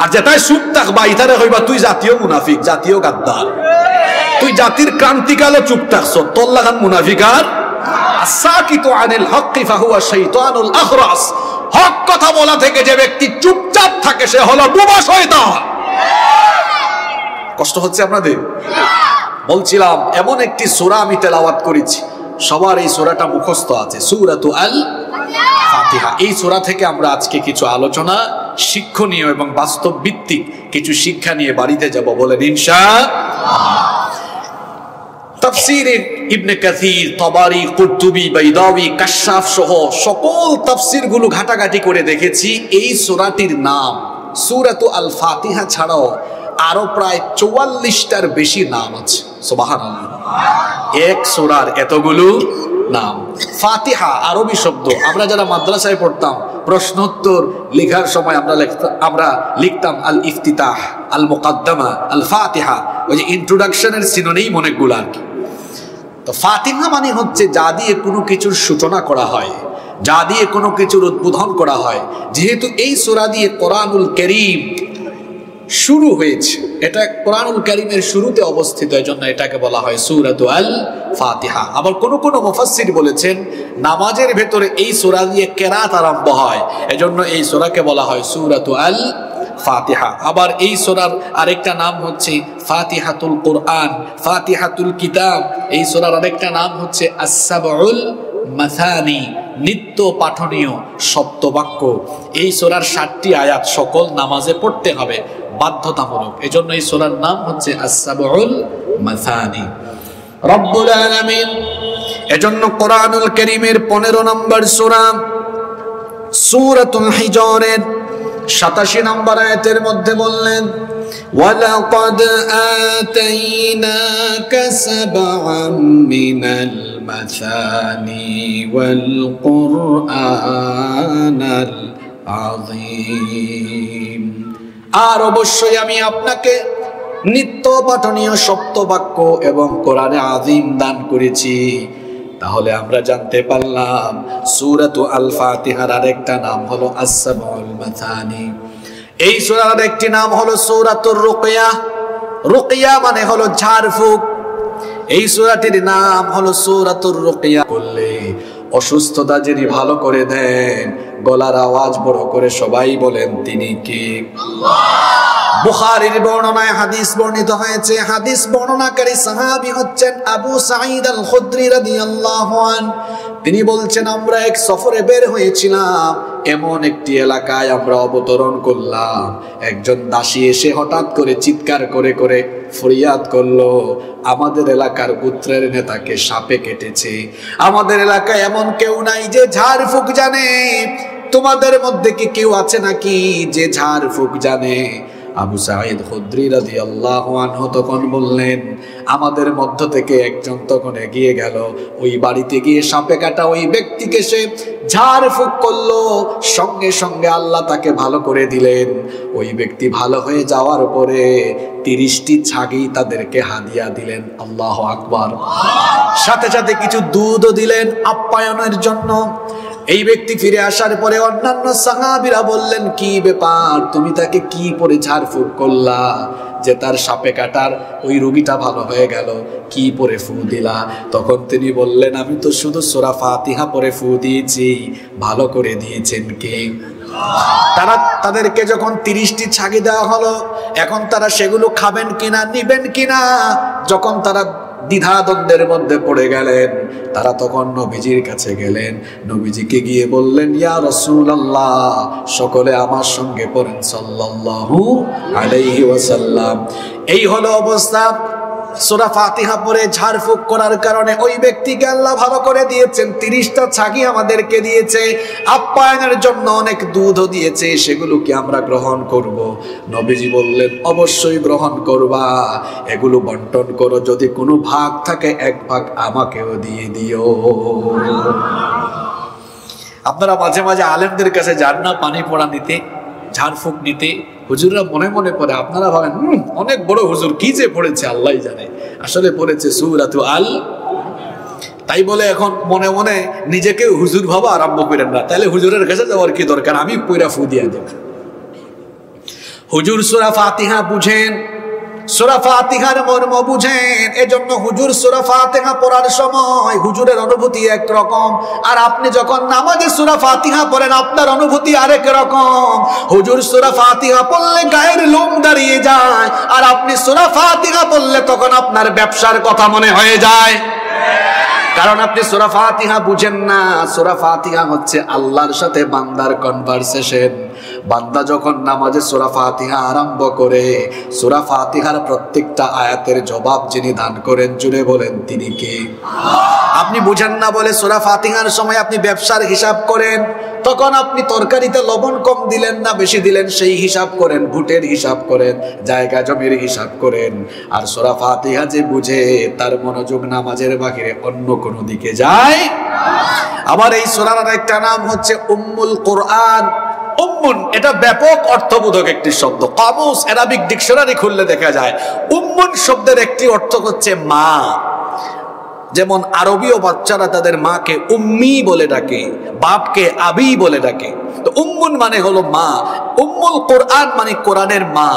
আর যেটাই সুখ থাকবা ইতারে হইবা তুই জাতীয় মুনাফিক, জাতীয় গাদ্দার, তুই জাতির ক্রান্তিকালে চুপ থাকছ, তোর লাগান মুনাফিকার। আসাকিতু আনিল হক্কি ফাহুয়া শাইতানুল আখরাস, হক কথা বলা থেকে যে ব্যক্তি চুপচাপ থাকে সে হলো ডুবা শয়তান। কষ্ট হচ্ছে আপনাদের? বলছিলাম এমন একটি সূরা আমি তেলাওয়াত করেছি, সবার এই সূরাটা মুখস্থ আছে, সূরাতু আল ফাতিহা। এই সূরা থেকে আমরা আজকে কিছু আলোচনা, শিক্ষণীয় এবং বাস্তব ভিত্তিক কিছু শিক্ষা নিয়ে বাড়িতে যাব, বলেন ইনশাআল্লাহ। তাফসীরে ইবনে কাসির, তাবারি, কুরতুবী, বাইদাউী, কাশশাফ সহ সকল তাফসীরগুলো ঘাটাঘাটি করে দেখেছি, এই সূরাটির নাম সূরাতু আল ফাতিহা ছাড়াও আরো প্রায় 44টার বেশি নাম আছে। সুবহানাল্লাহ, এক সূরার এতগুলো নাম। ফাতিহা আরবি শব্দ। আমরা যারা মাদ্রাসায় পড়তাম, প্রশ্নোত্তর লেখার সময় আমরা লিখতাম আল ইফতিতাহ, আল মুকাদ্দামা, আল ফাতিহা, ওই যে ইন্ট্রোডাকশনের সিনোনিম অনেকগুলো আর কি। তো ফাতিহা মানে হচ্ছে যা দিয়ে কোনো কিছুর সূচনা করা হয়, যা দিয়ে কোনো কিছুর উদ্বোধন করা হয়। যেহেতু এই সূরা দিয়ে কোরআনুল কারীম শুরু হয়েছে, এটা কোরআনুল কারীমের শুরুতে অবস্থিত, এজন্য এটাকে বলা হয় সূরাতু আল ফাতিহা। আবার কোন কোন মুফাসসির বলেছেন নামাজের ভেতরে এই সূরা দিয়ে কেরাত আরম্ভ হয়, এজন্য এই সূরাকে বলা হয় সূরাতু আল ফাতিহা। আবার এই সূরার আরেকটা নাম হচ্ছে ফাতিহাতুল কোরআন, ফাতিহাতুল কিতাব। এই সূরার আরেকটা নাম হচ্ছে আস-সাবউল মাসানি, নিত্য পাঠনীয় সপ্তবাক্য। এই সূরার 7টি আয়াত সকল নামাজে পড়তে হবে, বাধ্যতামূলক। এজন্য এই সূরার নাম হচ্ছে আস-সাবউল মাসানি। রব্বুল আলামিন এজন্য কোরআনুল কারীমের 15 নম্বর সূরা সূরাতুল হিজরের 87 নম্বর আয়াতের মধ্যে বললেন, ওয়ালাকাদ আতাইনাকা সাবআম মিনাল মাসানি ওয়াল কুরআনাল আযীম। আর অবশ্যই আমি আপনাকে নিত্য পাঠনীয় সপ্তবাক্য এবং কোরআনে আযীম দান করেছি। তাহলে আমরা জানতে পারলাম সূরাতু আল ফাতিহার আরেকটা নাম হলো আস-সাবউল মাসানি। এই সূরার একটি নাম হলো সূরাতুর রুকিয়া। রুকিয়া মানে হলো ঝাড়ফুঁক। এই সূরাটির নাম হলো সূরাতুর রুকিয়া। করলে অসুস্থতা যিনি ভালো করে দেন, গলার আওয়াজ বড় করে সবাই বলেন তিনি কে? আল্লাহ। বুখারীর বর্ণনায় হাদিস বর্ণিত হয়েছে, হাদিস বর্ণনাকারী সাহাবী হচ্ছেন আবু সাঈদ আল খুদরি রাদিয়াল্লাহু আনহু। তিনি বলছেন, আমরা এক সফরে বের হয়েছিলাম, এমন একটি এলাকায় আমরা অবতরণ করলাম। একজন দাসী এসে হঠাৎ করে চিৎকার করে করে ফরিয়াদ করলো, আমাদের এলাকার গোত্রের নেতাকে সাপে কেটেছে। আমাদের এলাকায় এমন কেউ নাই যে ঝাড়ফুঁক জানে, তোমাদের মধ্যে কি কেউ আছে নাকি যে ঝাড়ফুঁক জানে? আবু সাঈদ খুদরি রাদিয়াল্লাহু আনহু তখন বললেন, আমাদের মধ্য থেকে একজন তখন এগিয়ে গেল, ওই বাড়িতে গিয়ে সাপে কাটা ওই ব্যক্তিকে সে ঝাড়ফুঁক করলো। সঙ্গে সঙ্গে আল্লাহ তাকে ভালো করে দিলেন। ওই ব্যক্তি ভালো হয়ে যাওয়ার পরে 30টি ছাগি তাদেরকে হাদিয়া দিলেন। আল্লাহু আকবার। সাথে সাথে কিছু দুধও দিলেন আপ্যায়নের জন্য। এই ব্যক্তি ফিরে আসার পরে অন্যান্য সাহাবীরা বললেন, কি ব্যাপার, তুমি তাকে কি পরে ঝাড়ফুঁক করলা যে তার সাপে কাটার ওই রোগীটা ভালো হয়ে গেল? কি পরে ফু দিলা? তখন তিনি বললেন, আমি তো শুধু সূরা ফাতিহা পরে ফু দিয়েছি। ভালো করে দিয়েছেন কে? তাদেরকে যখন 30টি ছাগি দেওয়া হলো, এখন তারা সেগুলো খাবেন কিনা, নিবেন কিনা, যখন তারা দ্বিধাদ্বন্দ্বের মধ্যে পড়ে গেলেন, তারা তখন নবীজির কাছে গেলেন। নবীজিকে গিয়ে বললেন, ইয়া রাসূলুল্লাহ, সকলে আমার সঙ্গে পড়েন সাল্লাল্লাহু আলাইহি ওয়াসাল্লাম। এই হলো অবস্থা। সূরা ফাতিহা পড়ে ঝাড়ফুঁক করার কারণে ওই ব্যক্তিকে আল্লাহ ভালো করে দিয়েছেন। 30টা ছাগি আমাদেরকে দিয়েছে, আপ্যায়নের জন্য অনেক দুধও দিয়েছে, সেগুলো কি আমরা গ্রহণ করব? নবীজি বললেন, অবশ্যই গ্রহণ করবা, এগুলো বন্টন করো, যদি কোনো ভাগ থাকে 1 ভাগ আমাকেও দিয়ে দিও। আপনারা মাঝে মাঝে আলেমদের কাছে যান না পানি পড়া নিতে, ঝাড়ফুঁক নিতে? হুজুররা মনে মনে পড়ে, আপনারা ভাবেন অনেক বড় হুজুর, কি যে পড়েছে আল্লাহই জানে। আসলে পড়েছে সূরাতু আল। তাই বলে এখন মনে মনে নিজেকে হুজুর ভাবা আরম্ভ করেন না, তাহলে হুজুরের কাছে যাওয়ার কি দরকার, আমি পয়রা ফু দিয়া দেব। হুজুর সূরা ফাতিহা বুঝেন, সূরা ফাতিহার মর্ম বুঝেন, এজন্য হুজুর সূরা ফাতিহা পড়ার সময় হুজুরের অনুভূতি একরকম, আর আপনি যখন নামাজে সূরা ফাতিহা পড়েন আপনার অনুভূতি আরেক রকম। হুজুর সূরা ফাতিহা পড়লে গায়ের লোম দাঁড়িয়ে যায়, আর আপনি সূরা ফাতিহা পড়লে তখন আপনার ব্যবসার কথা মনে হয়ে যায়। কারণ আপনি সূরা ফাতিহা বুঝেন না। সূরা ফাতিহা হচ্ছে আল্লাহর সাথে বান্দার কনভারসেশন। বান্দা যখন নামাজে সূরা ফাতিহা আরম্ভ করে, সূরা ফাতিহার প্রত্যেকটা আয়াতের জবাব যিনি দান করেন, জুড়ে বলেন তিনি কে? আপনি বুঝেন না বলে সূরা ফাতিহার সময় আপনি ব্যবসার হিসাব করেন, তখন আপনি তরকারিতে লবণ কম দিলেন না বেশি দিলেন সেই হিসাব করেন, ভুটের হিসাব করেন, জায়গা জমির হিসাব করেন। আর সূরা ফাতিহা যে বুঝে তার মনোযোগ নামাজের বাহিরে অন্য কোনো দিকে যায়। আবার এই সূরার একটা নাম হচ্ছে উম্মুল কোরআন। উম্মুন এটা ব্যাপক অর্থবোধক একটি শব্দ। কামুস আরবিক ডিকশনারি খুললে দেখা যায় উম্মুন শব্দের একটি অর্থ হচ্ছে মা। যেমন আরবীয় বাচ্চারা তাদের মাকে উম্মি বলে ডাকে, বাপকে আবি বলে ডাকে। তো উম্মুন মানে হলো মা, উম্মুল কোরআন মানে কোরআনের মা।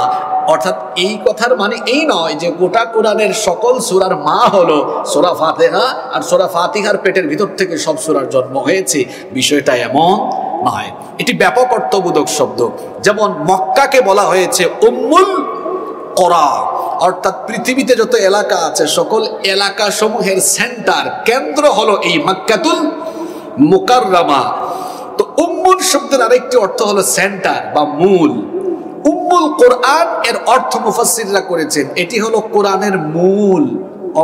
অর্থাৎ এই কথার মানে এই নয় যে গোটা কোরআনের সকল সূরার মা হলো সূরা ফাতিহা, আর সূরা ফাতিহার পেটের ভিতর থেকে সব সূরার জন্ম হয়েছে, বিষয়টা এমন নয়। এটি ব্যাপক অর্থবোধক শব্দ। যেমন মক্কাকে বলা হয়েছে উম্মুল কোরা, অর্থাৎ পৃথিবীতে যত এলাকা আছে সকল এলাকা সমূহের সেন্টার, কেন্দ্র হলো এই মক্কাতুল মুকাররমা। তো উম্মুল শব্দের আরেকটি অর্থ হলো সেন্টার বা মূল। উম্মুল কোরআন এর অর্থ মুফাসসিররা করেছেন এটি হলো কোরআনের মূল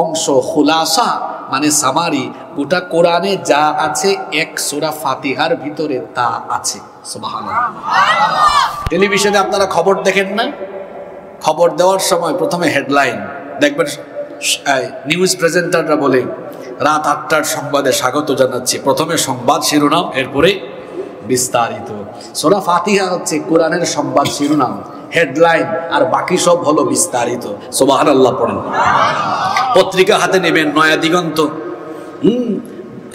অংশ, খুলাসা মানে সামারি। গোটা কোরআনে যা আছে এক সূরা ফাতিহার ভিতরে তা আছে। সুবহানাল্লাহ। টেলিভিশনে আপনারা খবর দেখেন না? খবর দেওয়ার সময় প্রথমে হেডলাইন দেখবেন, নিউজ প্রেজেন্টাররা বলে রাত ৮টার সংবাদে স্বাগত জানাচ্ছি। প্রথমে সংবাদ শিরোনাম, এরপরে বিস্তারিত। সূরা ফাতিহা হচ্ছে কোরআনের সংবাদ শিরোনাম, হেডলাইন, আর বাকি সব হলো বিস্তারিত। সুবহানাল্লাহ পড়েন। পত্রিকা হাতে নেবেন, নয়া দিগন্ত,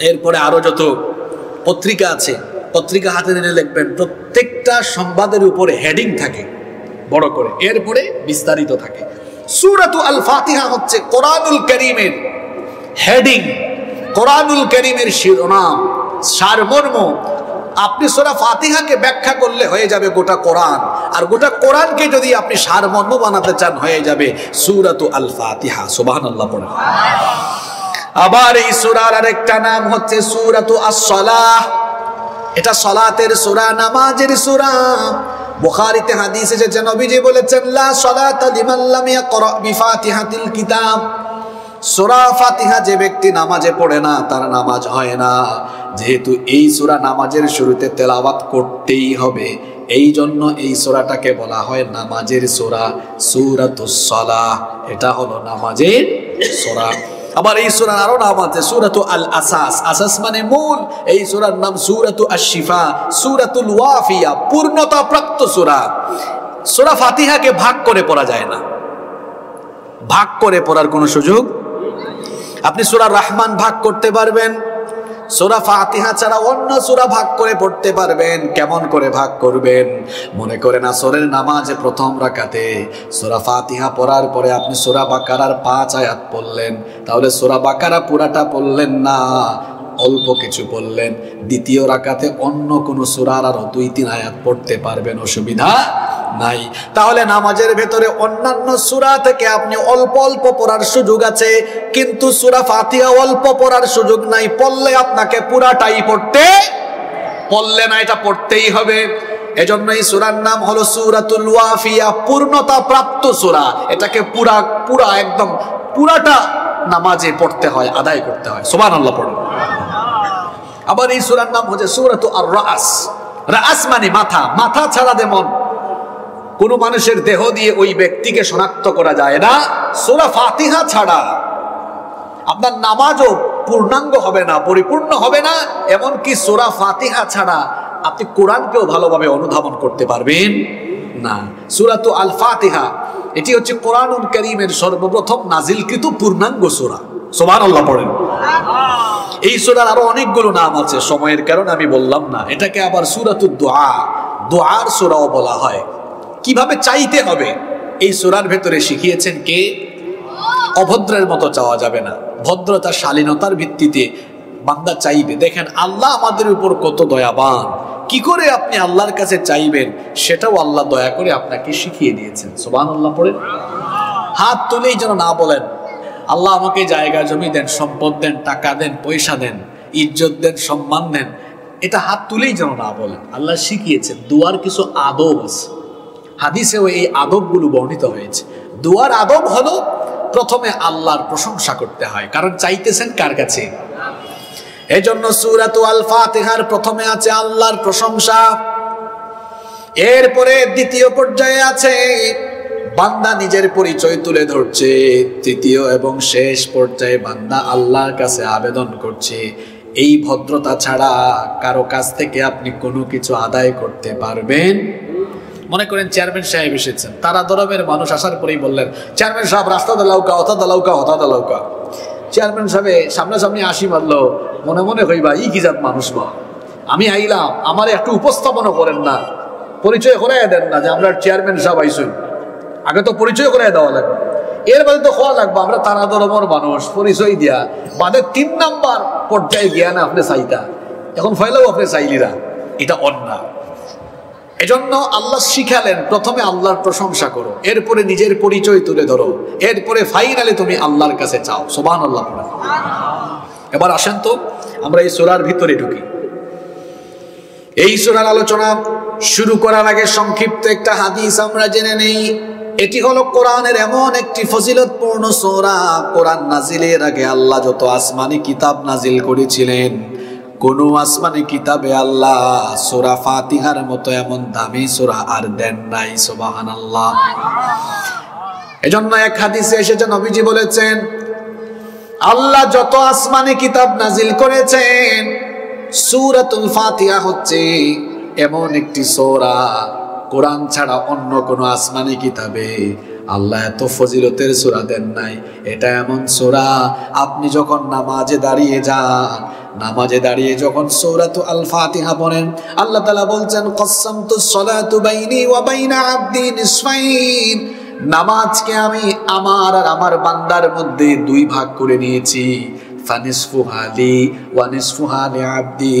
এরপরে আরো যত পত্রিকা আছে, পত্রিকা হাতে নিয়ে লিখবেন প্রত্যেকটা সংবাদের উপরে হেডিং থাকে বড় করে, এরপরে বিস্তারিত থাকে। সূরাতু আল ফাতিহা হচ্ছে কোরআনুল কারীমের হেডিং, কোরআনুল কারীমের শিরোনাম, সারমর্ম। আপনি সূরা ফাতিহাকে ব্যাখ্যা করলে হয়ে যাবে গোটা কোরআন, আর গোটা কোরআনকে যদি আপনি সারমর্ম বানাতে চান হয়ে যাবে সূরাতু আল ফাতিহা। সুবহানাল্লাহ পড়েন। আবার এই সূরার আরেকটা নাম হচ্ছে সূরাতু আস-সালাহ। এটা সালাতের সূরা, নামাজের সূরা। বুখারীতে হাদিস এসেছে, নবীজি বলেছেন লা সালাতা লিমান লাম ইয়াকরা বিফাতিহাতিল কিতাব। সূরা ফাতিহা যে ব্যক্তি নামাজে পড়ে না তার নামাজ হয় না। যেহেতু এই সূরা নামাজের শুরুতে তেলাওয়াত করতেই হবে, এই জন্য এই সূরাটাকে বলা হয় নামাজের সূরা, সূরাতুস সালাহ। এটা হলো নামাজের সূরা। আবার এই সূরার আরো নাম আছে সূরাতু আল আসাস, আসাস মানে মূল। এই সূরার নাম সূরাতু আশ-শিফা, সূরাতুল ওয়াফিয়া, পূর্ণতা প্রাপ্ত সূরা। সূরা ফাতিহাকে ভাগ করে পড়া যায় না, ভাগ করে পড়ার কোনো সুযোগ। আপনি সূরা রহমান ভাগ করতে পারবেন, সূরা ফাতিহা ছাড়া অন্য সূরা ভাগ করে পড়তে পারবেন। কেমন করে ভাগ করবেন? মনে করেন আসরের নামাজে প্রথম রাকাতে সূরা ফাতিহা পড়ার পরে আপনি সূরা বাকারার 5 আয়াত পড়লেন, তাহলে সূরা বাকারা পুরাটা পড়লেন না, অল্প কিছু পড়লেন। দ্বিতীয় রাকাতে অন্য কোন সূরার আরো 2-3 আয়াত পড়তে পারবেন, অসুবিধা নাই। তাহলে নামাজের ভেতরে অন্যান্য সূরা থেকে আপনি অল্প অল্প পড়ার সুযোগ আছে, কিন্তু সূরা ফাতিহা অল্প পড়ার সুযোগ নাই। পড়লে আপনাকে পুরাটাই পড়লে না, এটা পড়তেই হবে। এজন্য এই সূরার নাম হলো সূরাতুল ওয়াফিয়া, পূর্ণতা প্রাপ্ত সূরা। এটাকে পুরা একদম পুরাটা নামাজে পড়তে হয়, আদায় করতে হয়। সুবহানাল্লাহ পড়ুন। আবার এই সূরার নাম হচ্ছে সূরাতু আর-রাস। রাস মানে মাথা। মাথা ছাড়া যেমন কোন মানুষের দেহ দিয়ে ওই ব্যক্তিকে শনাক্ত করা যায় না, সূরা ফাতিহা ছাড়া আপনার নামাজও পূর্ণাঙ্গ হবে না, পরিপূর্ণ হবে না। এমনকি সূরা ফাতিহা ছাড়া আপনি কোরআনকেও ভালোভাবে অনুধাবন করতে পারবেন না। সূরাতু আল ফাতিহা এটি হচ্ছে কোরআনুল কারীমের সর্বপ্রথম নাজিলকৃত পূর্ণাঙ্গ সূরা। সুবহানাল্লাহ পড়েন। এই সূরার আরো অনেকগুলো নাম আছে, সময়ের কারণে আমি বললাম না। এটাকে আবার সূরাতুদ দুআ, দোয়ার সূরাও বলা হয়। কিভাবে চাইতে হবে এই সূরার ভেতরে শিখিয়েছেন কে? অভদ্রের মতো চাওয়া যাবে না, ভদ্রতা শালীনতার ভিত্তিতে বান্দা চাইবে। দেখেন আল্লাহ আমাদের উপর কত দয়াবান, কি করে আপনি আল্লাহর কাছে চাইবেন সেটাও আল্লাহ দয়া করে আপনাকে শিখিয়ে দিয়েছেন। সুবহানাল্লাহ পড়েন। হাত তুলেই যেন না বলেন আল্লাহ আমাকে জায়গা জমি দেন, সম্পদ দেন, টাকা দেন, পয়সা দেন, ইজ্জত দেন, সম্মান দেন, এটা হাত তুলেই যেন না বলেন। আল্লাহ শিখিয়েছেন দুয়ার কিছু আদব আছে, হাদিসেও এই আদবগুলো বর্ণিত হয়েছে। দুয়ার আদব হলো প্রথমে আল্লাহর প্রশংসা করতে হয়, কারণ চাইতেছেন কার কাছে। এজন্য সূরাতু আল ফাতিহার প্রথমে আছে আল্লাহর প্রশংসা, এরপরে দ্বিতীয় পর্যায়ে আছে বান্দা নিজের পরিচয় তুলে ধরছে, তৃতীয় এবং শেষ পর্যায়ে বান্দা আল্লাহর কাছে আবেদন করছে। এই ভদ্রতা ছাড়া কারো কাছ থেকে আপনি কোনো কিছু আদায় করতে পারবেন। মনে করেন চেয়ারম্যান সাহেব এসেছেন, তারা ধরমের মানুষ আসার পরেই বললেন, চেয়ারম্যান সাহেব রাস্তা দালাউকা, হতা দালাউকা, হতা দালাউকা। চেয়ারম্যান সাহেব সামনাসামনি আসি মারলো, মনে মনে হইবা ই কি জাত মানুষ বা, আমি আইলাম, আমার একটু উপস্থাপনা করেন না, পরিচয় করে দেন না যে আমরা চেয়ারম্যান সাহেব আইসুন। আগে তো পরিচয় করে দেওয়া লাগবে, এর বাদে তো হওয়া লাগবে আমরা তারা ধর্মের মানুষ, পরিচয় দিয়া বাদে 3 নাম্বার পর্যায়ে গিয়া না আপনি চাইতা, এখন ফয়লাও আপনি চাইলিরা, এটা অন্যায়। এজন্য আল্লাহ শিখালেন প্রথমে আল্লাহর প্রশংসা করো, এরপরে নিজের পরিচয় তুলে ধরো, এরপরে ফাইনালি তুমি আল্লাহর কাছে চাও। সুবহানাল্লাহ। এবার আসেন তো আমরা এই সূরার ভিতরে ঢুকি। এই সূরার আলোচনা শুরু করার আগে সংক্ষিপ্ত একটা হাদিস আমরা জেনে নেই। এটি হলো কোরআনের এমন একটি ফজিলতপূর্ণ সূরা, কোরআন নাজিলের আগে আল্লাহ যত আসমানি কিতাব নাজিল করেছিলেন, কোন আসমানি কিতাবে আল্লাহ সূরা ফাতিহার মতো এমন দামি সূরা আর দেন নাই। সুবহানাল্লাহ। এজন্য এক হাদিসে এসেছে, নবীজি বলেছেন আল্লাহ যত আসমানি কিতাব নাজিল করেছেন, সূরাতুল ফাতিহা হচ্ছে এমন একটি সূরা, কোরআন ছাড়া অন্য কোন আসমানি কিতাবে আল্লাহ এত ফজিলতের সূরা দেন নাই। এটা এমন সূরা, আপনি যখন নামাজে দাঁড়িয়ে যান, নামাজে দাঁড়িয়ে যখন সূরাতু আল ফাতিহা পড়েন, আল্লাহ তাআলা বলছেন কসসামতুস সালাতু বাইনি ওয়া বাইনা আবদি নিসফাইন, নামাজকে আমি আমার আর আমার বান্দার মধ্যে 2 ভাগ করে নিয়েছি। ফানিসফুহা লি ওয়া নিসফুহা লিআবদি,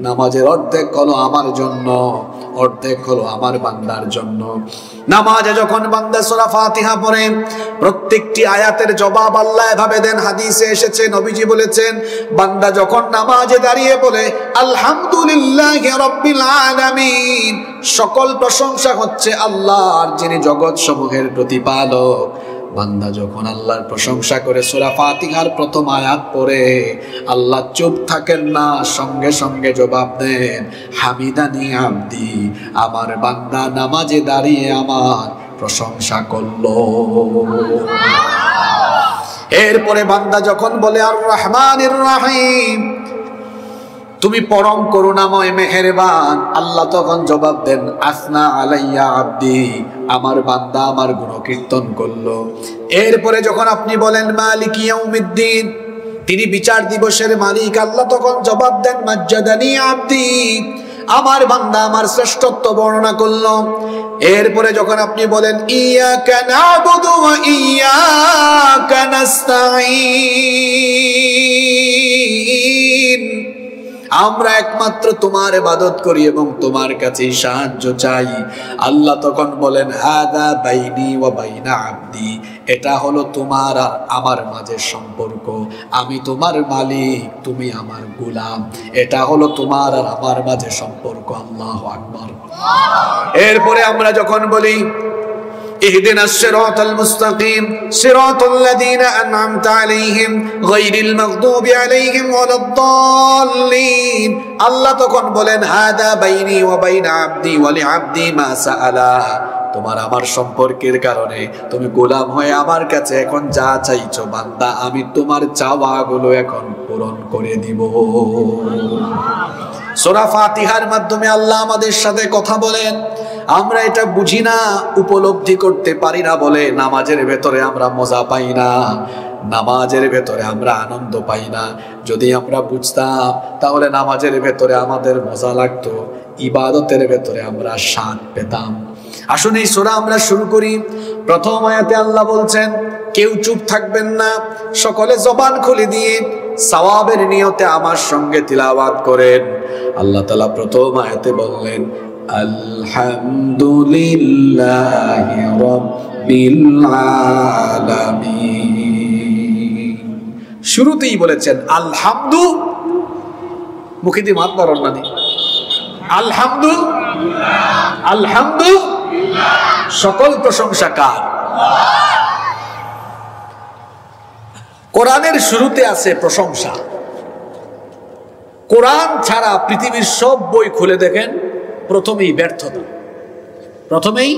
নামাজের অর্ধেক হলো আমার জন্য, অর্ধেক হলো আমার বান্দার জন্য। নামাজে যখন বান্দা সূরা ফাতিহা পড়ে, প্রত্যেকটি আয়াতের জবাব আল্লাহ এভাবে দেন। হাদিসে এসেছে, নবীজি বলেছেন বান্দা যখন নামাজে দাঁড়িয়ে বলে আলহামদুলিল্লাহি রাব্বিল আলামিন, সকল প্রশংসা হচ্ছে আল্লাহর যিনি জগৎ সমূহের প্রতিপালক, বান্দা যখন আল্লাহর প্রশংসা করে সূরা ফাতিহার প্রথম আয়াত পড়ে, আল্লাহ চুপ থাকেন না, সঙ্গে সঙ্গে জবাব দেন হামিদানি আবদি, আমার বান্দা নামাজে দাঁড়িয়ে আমার প্রশংসা করলো। এরপরে বান্দা যখন বলে আর রহমানির রহিম, তুমি পরম করুণাময় মেহেরবান, আল্লাহ তখন জবাব দেন আসনা আলাইয়া আবদি, আমার বান্দা আমার গুণকীর্তন করলো। এরপরে যখন আপনি বলেন মালিক ইয়াউমিদ্দিন, তিনি বিচার দিবসের মালিক, আল্লাহ তখন জবাব দেন মাজ্জাদানি আবদি, আমার বান্দা আমার শ্রেষ্ঠত্ব বর্ণনা করলো। এরপরে যখন আপনি বলেন ইয়াকা না'বুদু ওয়া ইয়াকা নাস্তাঈন, আমরা একমাত্র তোমার ইবাদত করি এবং তোমার কাছেই সাহায্য চাই, আল্লাহ তখন বলেন হাদা বাইনি ওয়া বাইনা আবদি, এটা হলো তোমার আর আমার মাঝের সম্পর্ক, আমি তোমার মালিক, তুমি আমার গোলাম, এটা হলো তোমার আর আমার মাঝের সম্পর্ক। আল্লাহু আকবার। এরপরে আমরা যখন বলি اهدنا الصراط المستقيم صراط الذين أنعمت عليهم غير المغضوب عليهم ولا الضالين, আল্লাহ তখন বলেন হাদা বাইনি ওয়া বাইনা আবদি ওয়া লিআবদি মা সাআলা, তোমার আমার সম্পর্কের কারণে তুমি গোলাম হয়ে আমার কাছে এখন যা চাইছো বান্দা, আমি তোমার চাওয়াগুলো এখন পূরণ করে দিব। সূরা ফাতিহার মাধ্যমে আল্লাহ আমাদের সাথে কথা বলেন। আমরা এটা বুঝি না, উপলব্ধি করতে পারি না বলে নামাজের ভেতরে আমরা মজা পাই না, নামাজের ভেতরে আমরা আনন্দ পাই না। যদি আমরা বুঝতাম তাহলে নামাজের ভেতরে আমাদের মজা লাগতো, ইবাদতের ভেতরে আমরা স্বাদ পেতাম। আসুন এই সূরা আমরা শুরু করি। প্রথম আয়াতে আল্লাহ বলছেন কেউ চুপ থাকবেন না, সকলে জবান খুলে দিয়ে সওয়াবের নিয়তে আমার সঙ্গে তিলাওয়াত করেন। আল্লাহ তাআলা প্রথম আয়াতে বললেন আলহামদুলিল্লাহি রাব্বিল আলামিন, শুরুতেই বলেছেন আলহামদু, মুখে দিয়ে মাত মারণ না নেই, আলহামদু আলহামদু, সকল প্রশংসা কার? কোরআনের শুরুতে আছে প্রশংসা। কোরআন ছাড়া পৃথিবীর সব বই খুলে দেখেন, প্রথমেই ব্যর্থতা। প্রথমেই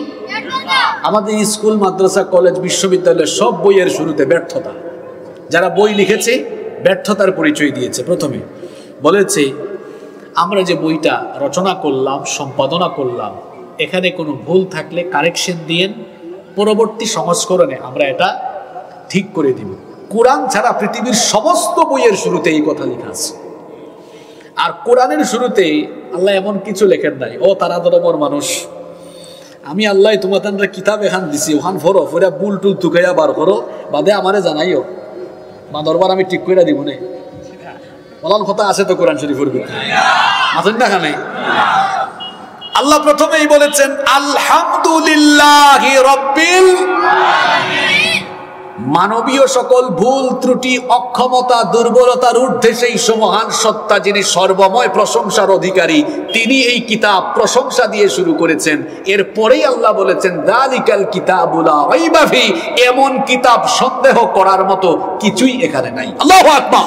আমাদের স্কুল, মাদ্রাসা, কলেজ, বিশ্ববিদ্যালয়ের সব বইয়ের শুরুতে ব্যর্থতা। যারা বই লিখেছে ব্যর্থতার পরিচয় দিয়েছে। প্রথমে বলেছে আমরা যে বইটা রচনা করলাম, সম্পাদনা করলাম, এখানে কোনো ভুল থাকলে কারেকশন দিয়েন, পরবর্তী সংস্করণে আমরা এটা ঠিক করে দিব। কোরআন ছাড়া পৃথিবীর সমস্ত বইয়ের শুরুতে এই কথা লেখা আছে। আর কোরআনের শুরুতে আল্লাহ এমন কিছু লেখেন নাই, ও তারা ধর্মর মানুষ, আমি আল্লাহ তোমাদের কিতাব এখান দিছি, ওখান ফরো, ফোরা বুল টুল তুকাইয়া বার করো, বাদে আমারে জানাইও, বা দরবার আমি ঠিক করে দিব না। বলার কথা আছে তো কোরআন শরীফের ভিতরে, আসেন না খানে। আল্লাহ প্রথমেই বলেছেন আলহামদুলিল্লাহি রাব্বিল আলামিন। মানবীয় সকল ভুল ত্রুটি, অক্ষমতা, দুর্বলতার ঊর্ধ্বে সেই মহান সত্তা যিনি সর্বময় প্রশংসার অধিকারী, তিনি এই কিতাব প্রশংসা দিয়ে শুরু করেছেন। এরপরেই আল্লাহ বলেছেন যালিকাল কিতাবু লা রাইবা ফি, এমন কিতাব সন্দেহ করার মতো কিছুই এখানে নাই। আল্লাহু আকবার।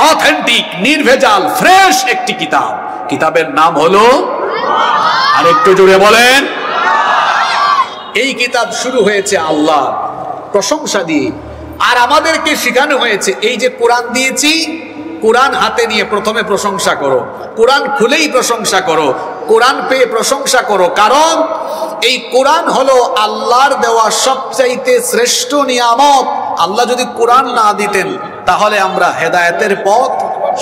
অথেন্টিক, নির্ভেজাল, ফ্রেশ একটি কিতাব। কিতাবের নাম হলো, আর একটু জোরে বলেন। এই কিতাব শুরু হয়েছে আল্লাহ প্রশংসা দিয়ে, আর আমাদেরকে শেখানো হয়েছে এই যে কোরআন দিয়েছি, কোরআন হাতে নিয়ে প্রথমে প্রশংসা করো, কোরআন খুলেই প্রশংসা করো, কোরআন পেয়ে প্রশংসা করো। কারণ এই কোরআন হলো আল্লাহর দেওয়া সবচাইতে শ্রেষ্ঠ নিয়ামত। আল্লাহ যদি কোরআন না দিতেন তাহলে আমরা হেদায়েতের পথ,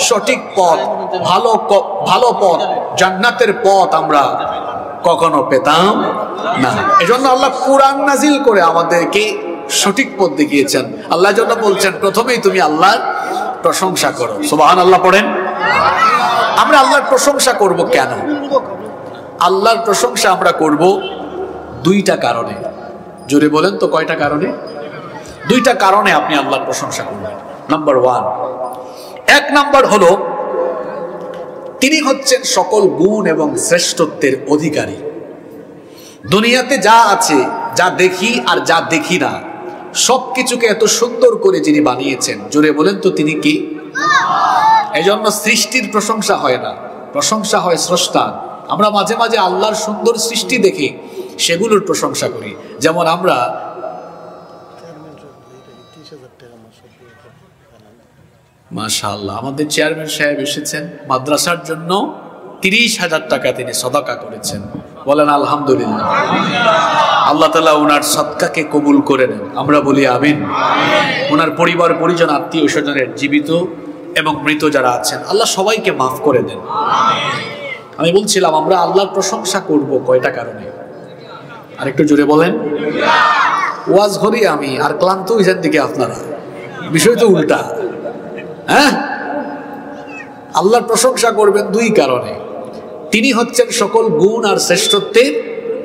সঠিক পথ, ভালো পথ, জান্নাতের পথ আমরা কখনো পেতাম না। এজন্য আল্লাহ কোরআন নাজিল করে আমাদেরকে সঠিক পথ দেখিয়েছেন। আল্লাহর জন্য বলছেন প্রথমেই তুমি আল্লাহর প্রশংসা করো। সুবহানাল্লাহ পড়েন। আমরা আল্লাহর প্রশংসা করব কেন? আল্লাহর প্রশংসা আমরা করব দুইটা কারণে। জোরে বলেন তো কয়টা কারণে? দুইটা কারণে আপনি আল্লাহর প্রশংসা করবেন। নাম্বার 1, এক নাম্বার হলো তিনি হচ্ছেন সকল গুণ এবং শ্রেষ্ঠত্বের অধিকারী। দুনিয়াতে যা আছে, যা দেখি আর যা দেখি না, সবকিছুকে এত সুন্দর করে যিনি বানিয়েছেন, জোরে বলেন তো তিনি কি? এজন্য সৃষ্টির প্রশংসা হয় না, প্রশংসা হয় স্রষ্টার। আমরা মাঝে মাঝে আল্লাহর সুন্দর সৃষ্টি দেখে সেগুলোর প্রশংসা করি। যেমন আমরা মাশাআল্লাহ, আমাদের চেয়ারম্যান সাহেব এসেছেন, মাদ্রাসার জন্য 30,000 টাকা তিনি সদকা করেছেন। বলেন আলহামদুলিল্লাহ। আল্লাহ তাআলা ওনার সদকাকে কবুল করে নেন, আমরা বলি আমিন। ওনার পরিবার পরিজন, আত্মীয় স্বজনের জীবিত এবং মৃত যারা আছেন, আল্লাহ সবাইকে মাফ করে দেন। আমি বলছিলাম আমরা আল্লাহর প্রশংসা করব কয়টা কারণে, আর একটু জোরে বলেন। ওয়াজ করি আমি আর ক্লান্ত হয়েছেন দিকে আপনারা, বিষয় তো উল্টা। হ্যাঁ, আল্লাহর প্রশংসা করবেন দুই কারণে। তিনি হচ্ছেন সকল গুণ আর শ্রেষ্ঠত্বের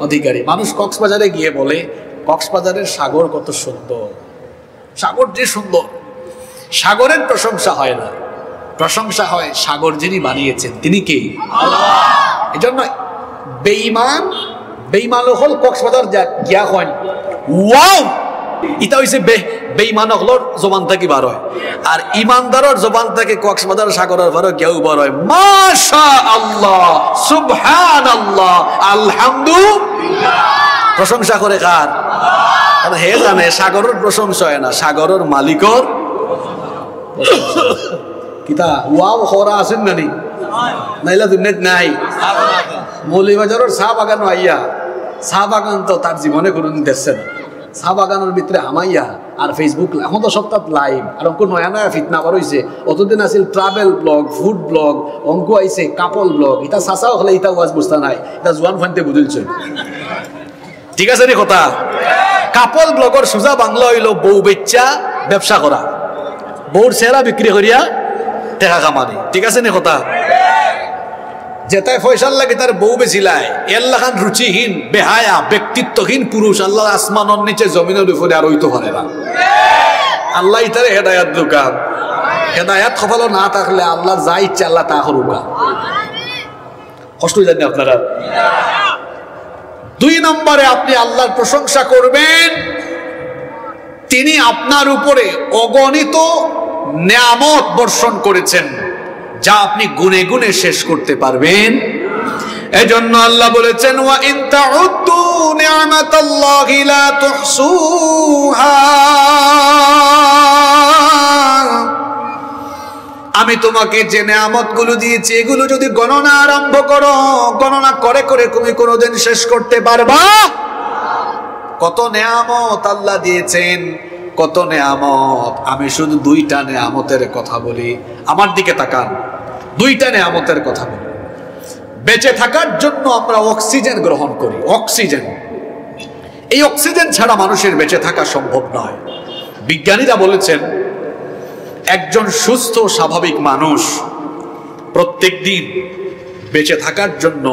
অধিকারী। মানুষ কক্সবাজারে গিয়ে বলে কক্সবাজারের সাগর কত সুন্দর, সাগর যে সুন্দর। সাগরের প্রশংসা হয় না, প্রশংসা হয় সাগর যিনি বানিয়েছেন তিনি কে? আল্লাহ। এজন্য বেঈমান হল কক্সবাজার গিয়া হয় ওয়াও, এটা হইছে বেঈমান হলর জবান থেকে বার হয়, আর ইমানদারের জবান থেকে কক্সবাজার সাগরের পরে কেউ বার হয় মাশাআল্লাহ, সুবহানাল্লাহ, আলহামদুলিল্লাহ। প্রশংসা করে কার? কারণ হে জানে সাগরের প্রশংসা হয় না, সাগরের মালিকর প্রশংসা। কিতা ওয়াও খরা আছেন নানি? নাইলা দুনিয়াত নাই। মৌলভীবাজারের চা বাগান আইয়া, চা বাগান তো তার জীবনে কোনোদিন দেখছে না। চা বাগানের ভিতরে হামাইয়া আর ফেসবুক, এখন তো সপ্তাহ লাইভ, আর অঙ্ক নয়া নয়া ফিটনা বার হয়েছে। অতদিন আছিল ট্রাভেল ব্লগ, ফুড ব্লগ, অঙ্ক আইছে কাপল ব্লগ। এটা চাচাও হলে এটা ওয়াজ বুঝতে নাই, এটা জোয়ান ফানতে বুঝলছে। ঠিক আছে রে কথা? কাপল ব্লগর সোজা বাংলা হইল বউ বেচ্চা ব্যবসা করা, বউর চেহারা বিক্রি করিয়া টাকা কামানি। ঠিক আছে নি কথা? যেটাই পয়সার লাগে তার বউ বেছিলায়। এল্লাখান রুচিহীন, বেহায়া, ব্যক্তিত্বহীন পুরুষ আল্লাহ আসমানের নিচে জমিনের উপরে আর হইতে পারে না। আল্লাহ ইতারে হেদায়াত দুকান। হেদায়াত কপাল না থাকলে আল্লাহ যা ইচ্ছে আল্লাহ তা করুকা। কষ্ট জানি আপনারা। 2 নম্বরে আপনি আল্লাহর প্রশংসা করবেন, তিনি আপনার উপরে অগণিত নিয়ামত বর্ষণ করেছেন যা আপনি গুনে গুনে শেষ করতে পারবেন। এজন্য আল্লাহ বলেছেন ওয়া ইন তাউদ্দু নি'মাতাল্লাহি লা তুহসুহা, আমি তোমাকে যে নিয়ামতগুলো দিয়েছি এগুলো যদি গণনা আরম্ভ করো, গণনা করে করে তুমি কোনোদিন শেষ করতে পারবা? কত নিয়ামত আল্লাহ দিয়েছেন, কত নিয়ামত। আমি শুধু 2টা নিয়ামতের কথা বলি, আমার দিকে তাকান। 2টা নিয়ামতের কথা বলি। বেঁচে থাকার জন্য আমরা অক্সিজেন গ্রহণ করি। অক্সিজেন, এই অক্সিজেন ছাড়া মানুষের বেঁচে থাকা সম্ভব নয়। বিজ্ঞানীরা বলেছেন একজন সুস্থ স্বাভাবিক মানুষ প্রত্যেক দিন বেঁচে থাকার জন্য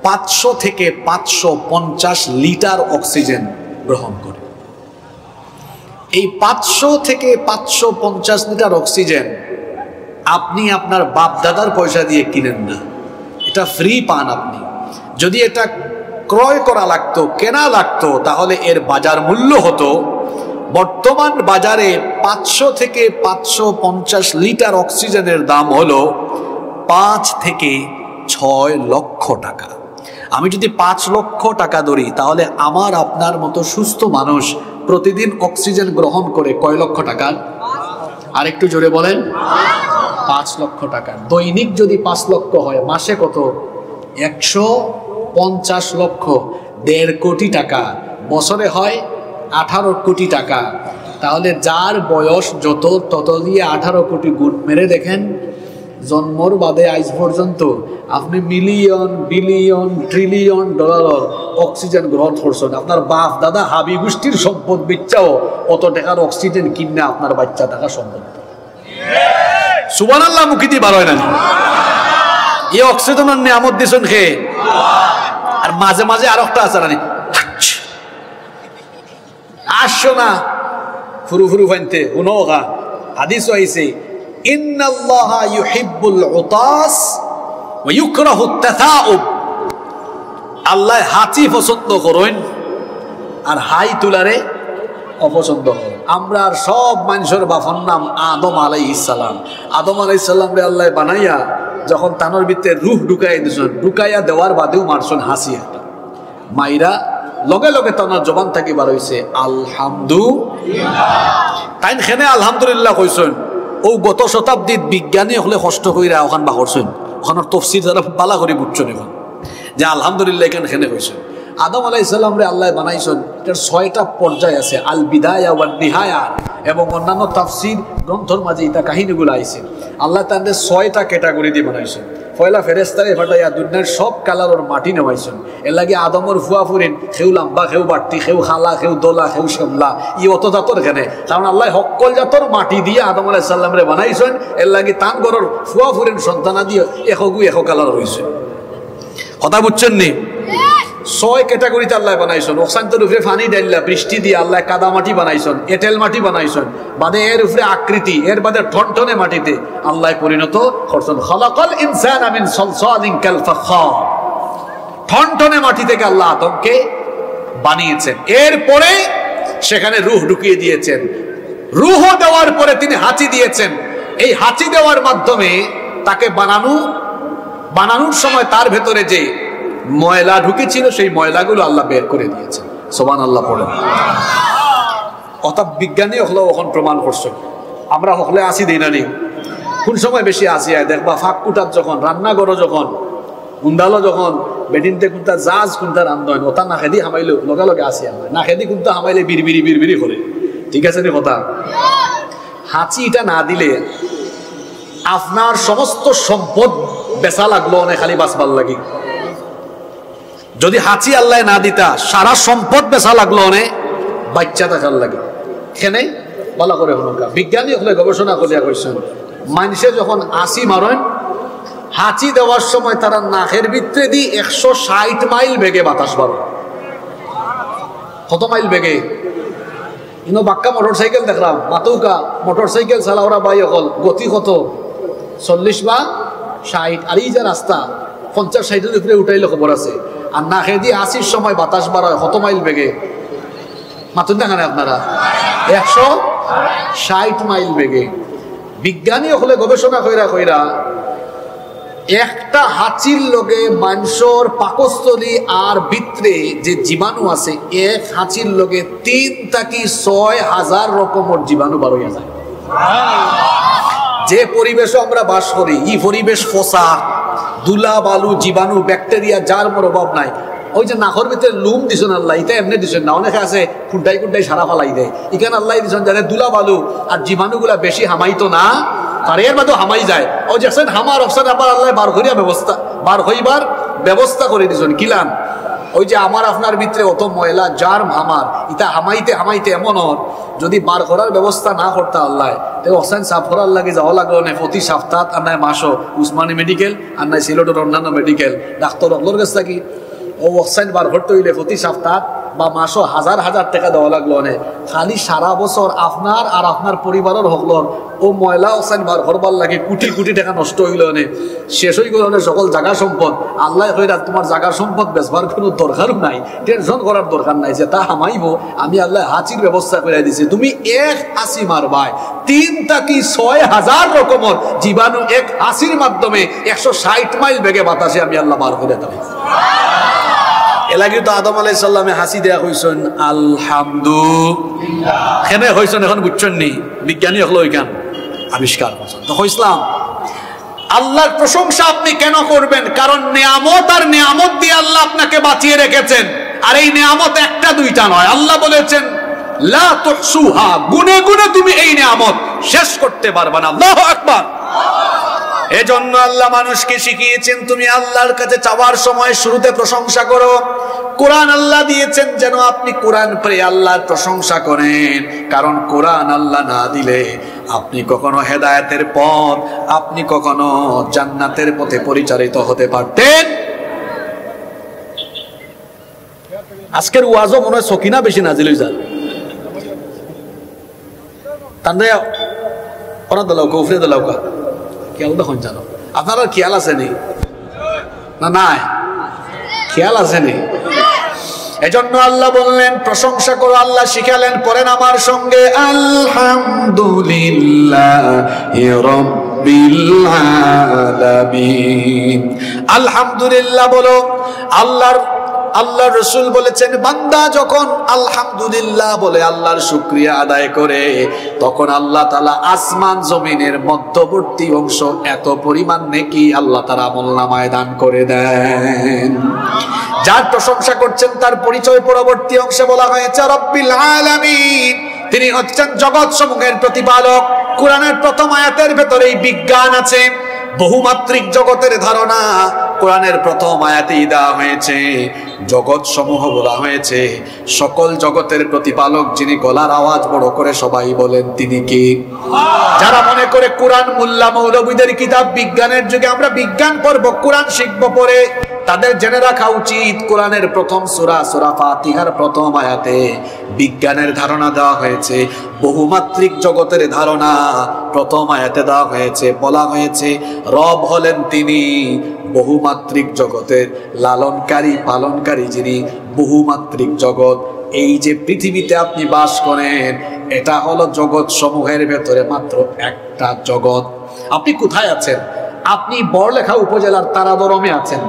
500 থেকে 550 লিটার অক্সিজেন গ্রহণ করে। এই 500 থেকে 550 লিটার অক্সিজেন আপনি আপনার বাপ দাদার পয়সা দিয়ে কিনেন না, এটা ফ্রি পান আপনি। যদি এটা ক্রয় করা লাগতো, কেনা লাগতো, তাহলে এর বাজার মূল্য হতো, বর্তমান বাজারে 500 থেকে 550 লিটার অক্সিজেনের দাম হলো 5 থেকে 6 লক্ষ টাকা। আমি যদি 5 লক্ষ টাকা ধরি, তাহলে আমার আপনার মতো সুস্থ মানুষ প্রতিদিন অক্সিজেন গ্রহণ করে কয় লক্ষ টাকা? আর একটু জোরে বলেন। 5 লক্ষ টাকা। দৈনিক যদি 5 লক্ষ হয়, মাসে কত? 150 লক্ষ, 1.5 কোটি টাকা। বছরে হয় 18 কোটি টাকা। তাহলে যার বয়স যত, তত দিয়ে 18 কোটি গুণ মেরে দেখেন, জন্মর বাদে আজ পর্যন্ত আপনি million, billion, trillion dollar oxygen গ্রহণ করছেন। আপনার বাপ দাদা হাবি গোষ্ঠীর সম্পদ বিচ্ছাও অত টাকার অক্সিজেন কিনে আপনার বাচ্চা থাকা সম্ভব। সুবহানাল্লাহ, মুখি দিয়ে বার হয় না। এই অক্সিজেনের নিয়ামত দিছেন কে? আর মাঝে মাঝে আর একটা আছে না, আসছো না ফুরু ফুরু ফাইনতে উনোগা। হাদিস হইছে ইন্নাল্লাহা ইউহিব্বুল উতাস ওয়া ইউকরাহুত তাথাউব। আল্লাহ হাঁচি পছন্দ করেন আর হাই তুলারে অপছন্দ করেন। আমরা আর সব মানুষের বাপর নাম আদম আলাইহিস সালাম। আদম আলাইহিস সালাম রে আল্লাহ বানাইয়া যখন তানোর ভিতরে রূহ ঢুকাই দিয়েছেন, ঢুকাইয়া দেওয়ার বাদেও মারছেন হাসি একটা। মাইরা লগে লগে তার জবান থেকে বার হইছে আলহামদুলিল্লাহ। তাই খেনে আলহামদুলিল্লাহ কইছেন। ও গত শতাব্দীত বিজ্ঞানী হলে কষ্ট কইরা ওখান বা করছেন, ওখানের তফসির যারা বালা করে বুঝছেন এখন যে আলহামদুলিল্লাহ এখানে খেনে কইছেন। আদম আলাইহিস সালাম রে আল্লাহ বানাইছেন, এটার 6টা পর্যায় আছে, আল বিদায়া ওয়ান নিহায়া, এবং অন্যান্য তাফসীর গ্রন্থের মাঝে এটা কাহিনীগুলো আইছে। আল্লাহ তাদের 6টা ক্যাটাগরি দিয়ে বানাইছেন। পয়লা ফেরেস্তারে ফাটাইয়া দুনিয়ার সব কালারের মাটি নেওয়াইছেন। এর লাগে আদমর ফুয়া ফুরেন, খেউ লাম্বা, খেউ বাট্টি, খেউ খালা, খেউ দোলা, খেউ শ্যামলা, ই অত জাতর কেনে? কারণ আল্লাহ সকল জাতর মাটি দিয়ে আদম আলাইহিস সালাম রে বানাইছেন। এর লাগে তান গরর ফুয়া ফুরেন সন্তানা দিয়ে এখগু এখ কালার হয়েছে। কথা বুঝছেন নি? 6 ক্যাটাগরিতে আল্লাহ বানাইছেন। অক্সান্তর উপরে ফানি ডাইল্লা বৃষ্টি দিয়ে আল্লাহ কাদা মাটি বানাইছেন, এঁটেল মাটি বানাইছেন, বাদে এর উপরে আকৃতি, এর বাদে ঠনঠনে মাটিতে আল্লাহ পরিণত করছেন। খালাকাল ইনসানা মিন সালসালিন কাল ফাখার, ঠনঠনে মাটি থেকে আল্লাহ আদমকে বানিয়েছেন। এরপরে সেখানে রূহ ঢুকিয়ে দিয়েছেন। রূহ দেওয়ার পরে তিনি হাঁচি দিয়েছেন। এই হাঁচি দেওয়ার মাধ্যমে তাকে বানানোর সময় তার ভেতরে যে ময়লা ঢুকেছিল সেই ময়লাগুলো আল্লাহ বের করে দিয়েছে। সুবহানাল্লাহ পড়েন। অর্থাৎ বিজ্ঞানী হলেও এখন প্রমাণ করছে। আমরা হলে আসি দিই না নি, কোন সময় বেশি আসি আয় দেখবা ফাঁকুটার যখন রান্নাঘর, যখন উন্দালো, যখন বেডিনতে কোনটা জাজ কোনটা রান্ধন, ওটা না খেদি হামাইলেও লগে লগে আসি আমরা, না খেদি কোনটা হামাইলে বিড়বিড়ি বিড়বিড়ি করে। ঠিক আছে নি কথা? হাঁচি এটা না দিলে আপনার সমস্ত সম্পদ বেচা লাগলো অনেক, খালি বাঁচবার লাগি। যদি হাঁচি আল্লাহ না দিতা সারা সম্পদ বেচা লাগলো অনেক, বাচ্চা থাকার লাগে। খেনে বলা করে হনুকা বিজ্ঞানী হলে গবেষণা করিয়া কইছেন, মানুষে যখন হাঁচি মারেন, হাঁচি দেওয়ার সময় তারা নাকের ভিতরে দিয়ে 160 মাইল বেগে বাতাস বাড়ে। কত মাইল বেগে? ইনো বাক্কা মোটরসাইকেল দেখলাম মাতুকা মোটরসাইকেল চালাওরা বাই অকল গতি কত 40 বা 60, আর এই যে রাস্তা 50-60-এর উপরে উঠাইলে খবর আছে। আর না খেয়ে দিয়ে 80-র সময় বাতাস বাড়ায় কত মাইল বেগে মাতুন দেখানে আপনারা 160 মাইল বেগে। বিজ্ঞানী হলে গবেষণা কইরা একটা হাঁচির লগে মানুষের পাকস্থলী আর ভিতরে যে জীবাণু আছে এক হাঁচির লগে 3 থেকে 6,000 রকমের জীবাণু বার হইয়া যায়। যে পরিবেশে আমরা বাস করি এই পরিবেশ ফসা, দুলা বালু জীবাণু ব্যাকটেরিয়া যার মোর অভাব নাই। ওই যে নাকর ভিতরে লুম দিছেন আল্লাহ, এটা এমনি দিছেন না, অনেকে আছে খুঁটাই সারা ফালাই দেয়। এখানে আল্লাহ দিছেন যাতে দুলা বালু আর জীবাণুগুলা বেশি হামাইতো না, আর এর বাদেও হামাই যায়। ও দেখছেন হামার অপশন আবার আল্লাহ বার হইবার ব্যবস্থা করে দিছেন। কিলান ওই যে আমার আপনার ভিতরে অত ময়লা জার্ম হামার ইটা হামাইতে এমন যদি বার করার ব্যবস্থা না করতে আল্লাহ তো অক্সাইন সাফ করার লাগে যাওয়া লাগলো না প্রতি সপ্তাহ আর নাই মাসও উসমানী মেডিকেল আর নাই সিলেটের অন্যান্য মেডিকেল ডাক্তার অগলোর কাছ থাকি ও অক্সাইন বার করতে হইলে প্রতি সপ্তাহ বা মাসও 1000 টাকা দেওয়া লাগলো না। খালি সারা বছর আপনার আর আপনার পরিবারের হকলর ও ময়লা অক্সাইন বার করবার লাগে কোটি টাকা নষ্ট হইল না, শেষ হয়ে গেল না সকল জায়গা সম্পদ। আল্লাহ কইরা তোমার জায়গার সম্পদ বেচবার কোনো দরকারও নাই, টেনশন করার দরকার নাই, যে তা হামাইব আমি আল্লাহ হাঁচির ব্যবস্থা করে দিছি। তুমি এক হাসি মারবাই 3 থেকে 6,000 রকমের জীবাণু এক হাসির মাধ্যমে 160 মাইল বেগে বাতাসে আমি আল্লাহ বার করে দিলাম। এলাকি তো আদম আলাইহিস সালামে হাসি দেয়া হইছেন আলহামদুলিল্লাহ কেনে হইছেন এখন বুঝছেন নি, বিজ্ঞানী হলো ওইখান আবিষ্কার করছেন। তো ইসলাম আল্লাহর প্রশংসা আপনি কেন করবেন? কারণ নিয়ামত আর নিয়ামত দিয়ে আল্লাহ আপনাকে বাঁচিয়ে রেখেছেন, আর এই নিয়ামত একটা দুইটা নয়। আল্লাহ বলেছেন লা তুহসুহা, গুনে গুনে তুমি এই নিয়ামত শেষ করতে পারবে না। আল্লাহু আকবার। এজন্য আল্লাহ মানুষকে শিখিয়েছেন তুমি আল্লাহর কাছে চাওয়ার সময় শুরুতে প্রশংসা করো। কোরআন আল্লাহ দিয়েছেন যেন আপনি কোরআন পড়ে আল্লাহর প্রশংসা করেন, কারণ কোরআন আল্লাহ না দিলে আপনি কখনো হেদায়েতের পথ, আপনি কখনো জান্নাতের পথে পরিচালিত হতে পারতেন। আজকের ওয়াজও মনে হয় সকিনা বেশি নাজিল হয়ে যায়। তান্ডে ওরা দলাও কৌফরে দলাও কা কেউ তখন জানো আপনার খেয়াল আছে নি না? নাই খেয়াল আছে নি? এজন্য আল্লাহ বললেন প্রশংসা করো, আল্লাহ শিখালেন পড়েন আমার সঙ্গে আলহামদুলিল্লাহি রাব্বিল আলামিন। আলহামদুলিল্লাহ বলো। আল্লাহ রসুল বলেছেন বান্দা যখন আলহামদুলিল্লাহ বলে আল্লাহর শুকরিয়া আদায় করে তখন আল্লাহ তাআলা আসমান জমিনের মধ্যবর্তী অংশ এত পরিমাণ নেকি আল্লাহ তাআলা আমলনামায় দান করে দেন। যার প্রশংসা করছেন তার পরিচয় পরবর্তী অংশে বলা হয়েছে রব্বিল আলামিন, তিনি হচ্ছেন জগৎ সমূহের প্রতিপালক। কোরআনের প্রথম আয়াতের ভেতরেই বিজ্ঞান আছে, বহুমাত্রিক জগতের ধারণা কোরআনের প্রথম আয়াতেই দেওয়া হয়েছে। জগৎ সমূহ বলা হয়েছে, সকল জগতের প্রতিপালক যিনি গলার আওয়াজ বড় করে সবাই বলেন তিনি কি? যারা মনে করে কোরআন মোল্লা মৌলবীদের কিতাব, বিজ্ঞানের যুগে আমরা বিজ্ঞান পড়ব, কোরআন শিখব পরে, তাদের জেনে রাখা উচিত কোরআনের প্রথম সূরা সূরা ফাতিহার প্রথম আয়াতে বিজ্ঞানের ধারণা দেওয়া হয়েছে, বহুমাত্রিক জগতের ধারণা প্রথম আয়াতে দেওয়া হয়েছে। বলা হয়েছে রব হলেন তিনি বহুমাত্রিক জগতের লালনকারী পালনকারী, যিনি বহুমাত্রিক জগৎ। এই যে পৃথিবীতে আপনি বাস করেন এটা হলো জগৎ সমূহের ভেতরে মাত্র একটা জগৎ। আপনি কোথায় আছেন? আপনি বড়লেখা উপজেলার তারাদরমে আছেন।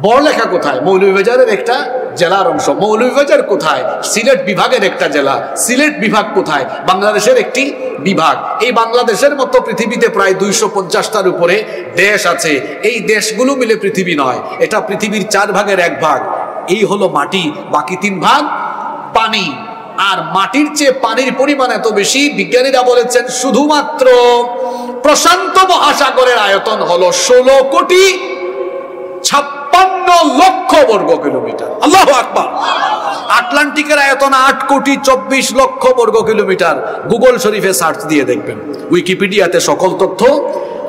বড়লেখা কোথায়? মৌলভীবাজারের একটা জেলার অংশ। মৌলভীবাজার কোথায়? সিলেট বিভাগের একটা জেলা। সিলেট বিভাগ কোথায়? বাংলাদেশের একটি বিভাগ। এই বাংলাদেশের মতো পৃথিবীতে প্রায় 250টার উপরে দেশ আছে। এই দেশগুলো মিলে পৃথিবী নয়, এটা পৃথিবীর 4 ভাগের 1 ভাগ। এই হলো মাটি, বাকি 3 ভাগ পানি। আর মাটির চেয়ে পানির পরিমাণ এত বেশি, বিজ্ঞানীরা বলেছেন শুধুমাত্র প্রশান্ত মহাসাগরের আয়তন হলো 16,56,00,000 বর্গ কিলোমিটার। আল্লাহু আকবার। আটলান্টিকের আয়তন 8,24,00,000 বর্গ কিলোমিটার। গুগল শরীফে সার্চ দিয়ে দেখবেন, উইকিপিডিয়াতে সকল তথ্য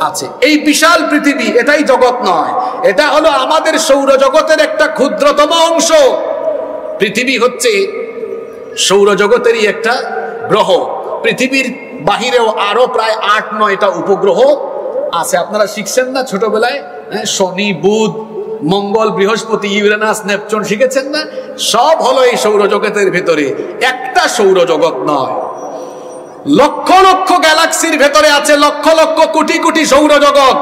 আছে। এই বিশাল পৃথিবী এটাই জগৎ নয়, এটা হলো আমাদের সৌরজগতের একটা ক্ষুদ্রতম অংশ। পৃথিবী হচ্ছে সৌরজগতেরই একটা গ্রহ, পৃথিবীর বাহিরেও আরো প্রায় 8-9টা উপগ্রহ আছে। আপনারা শিখছেন না ছোটবেলায়, শনি, বুধ, মঙ্গল, বৃহস্পতি, ইউরেনাস, নেপচুন শিখেছেন না? সব হলো এই সৌরজগতের ভিতরে, একটা সৌরজগৎ নয়। লক্ষ লক্ষ গ্যালাক্সির ভেতরে আছে লক্ষ লক্ষ কোটি কোটি সৌরজগৎ।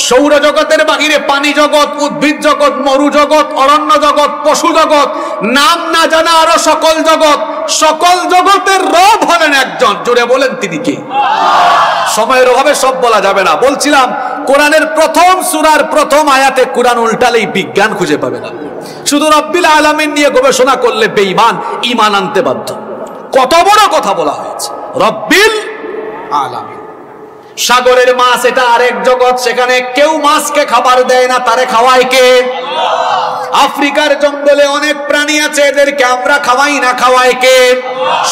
সৌরজগতের বাহিরে পানি জগৎ, উদ্ভিদ জগৎ, মরু জগৎ, অরণ্য জগৎ, পশু জগৎ, নাম না জানা আরো সকল জগৎ। সকল জগতের রব হলেন একজন, জুড়ে বলেন তিনি কে? সময়ের অভাবে সব বলা যাবে না। বলছিলাম কোরআনের প্রথম সূরার প্রথম আয়াতে কোরআন উল্টালেই বিজ্ঞান খুঁজে পাবে না। শুধু রব্বিল আলামিন নিয়ে গবেষণা করলে বেঈমান ঈমান আনতে বাধ্য। কত বড় কথা বলা হয়েছে, রব্বিল আলামিন। সাগরের মাছ এটা আরেক জগৎ, সেখানে কেউ মাছকে খাবার দেয় না, তারে খাওয়ায় কে? আফ্রিকার জঙ্গলে অনেক প্রাণী আছে, এদেরকে আমরা খাওয়াই না, খাওয়ায় কে?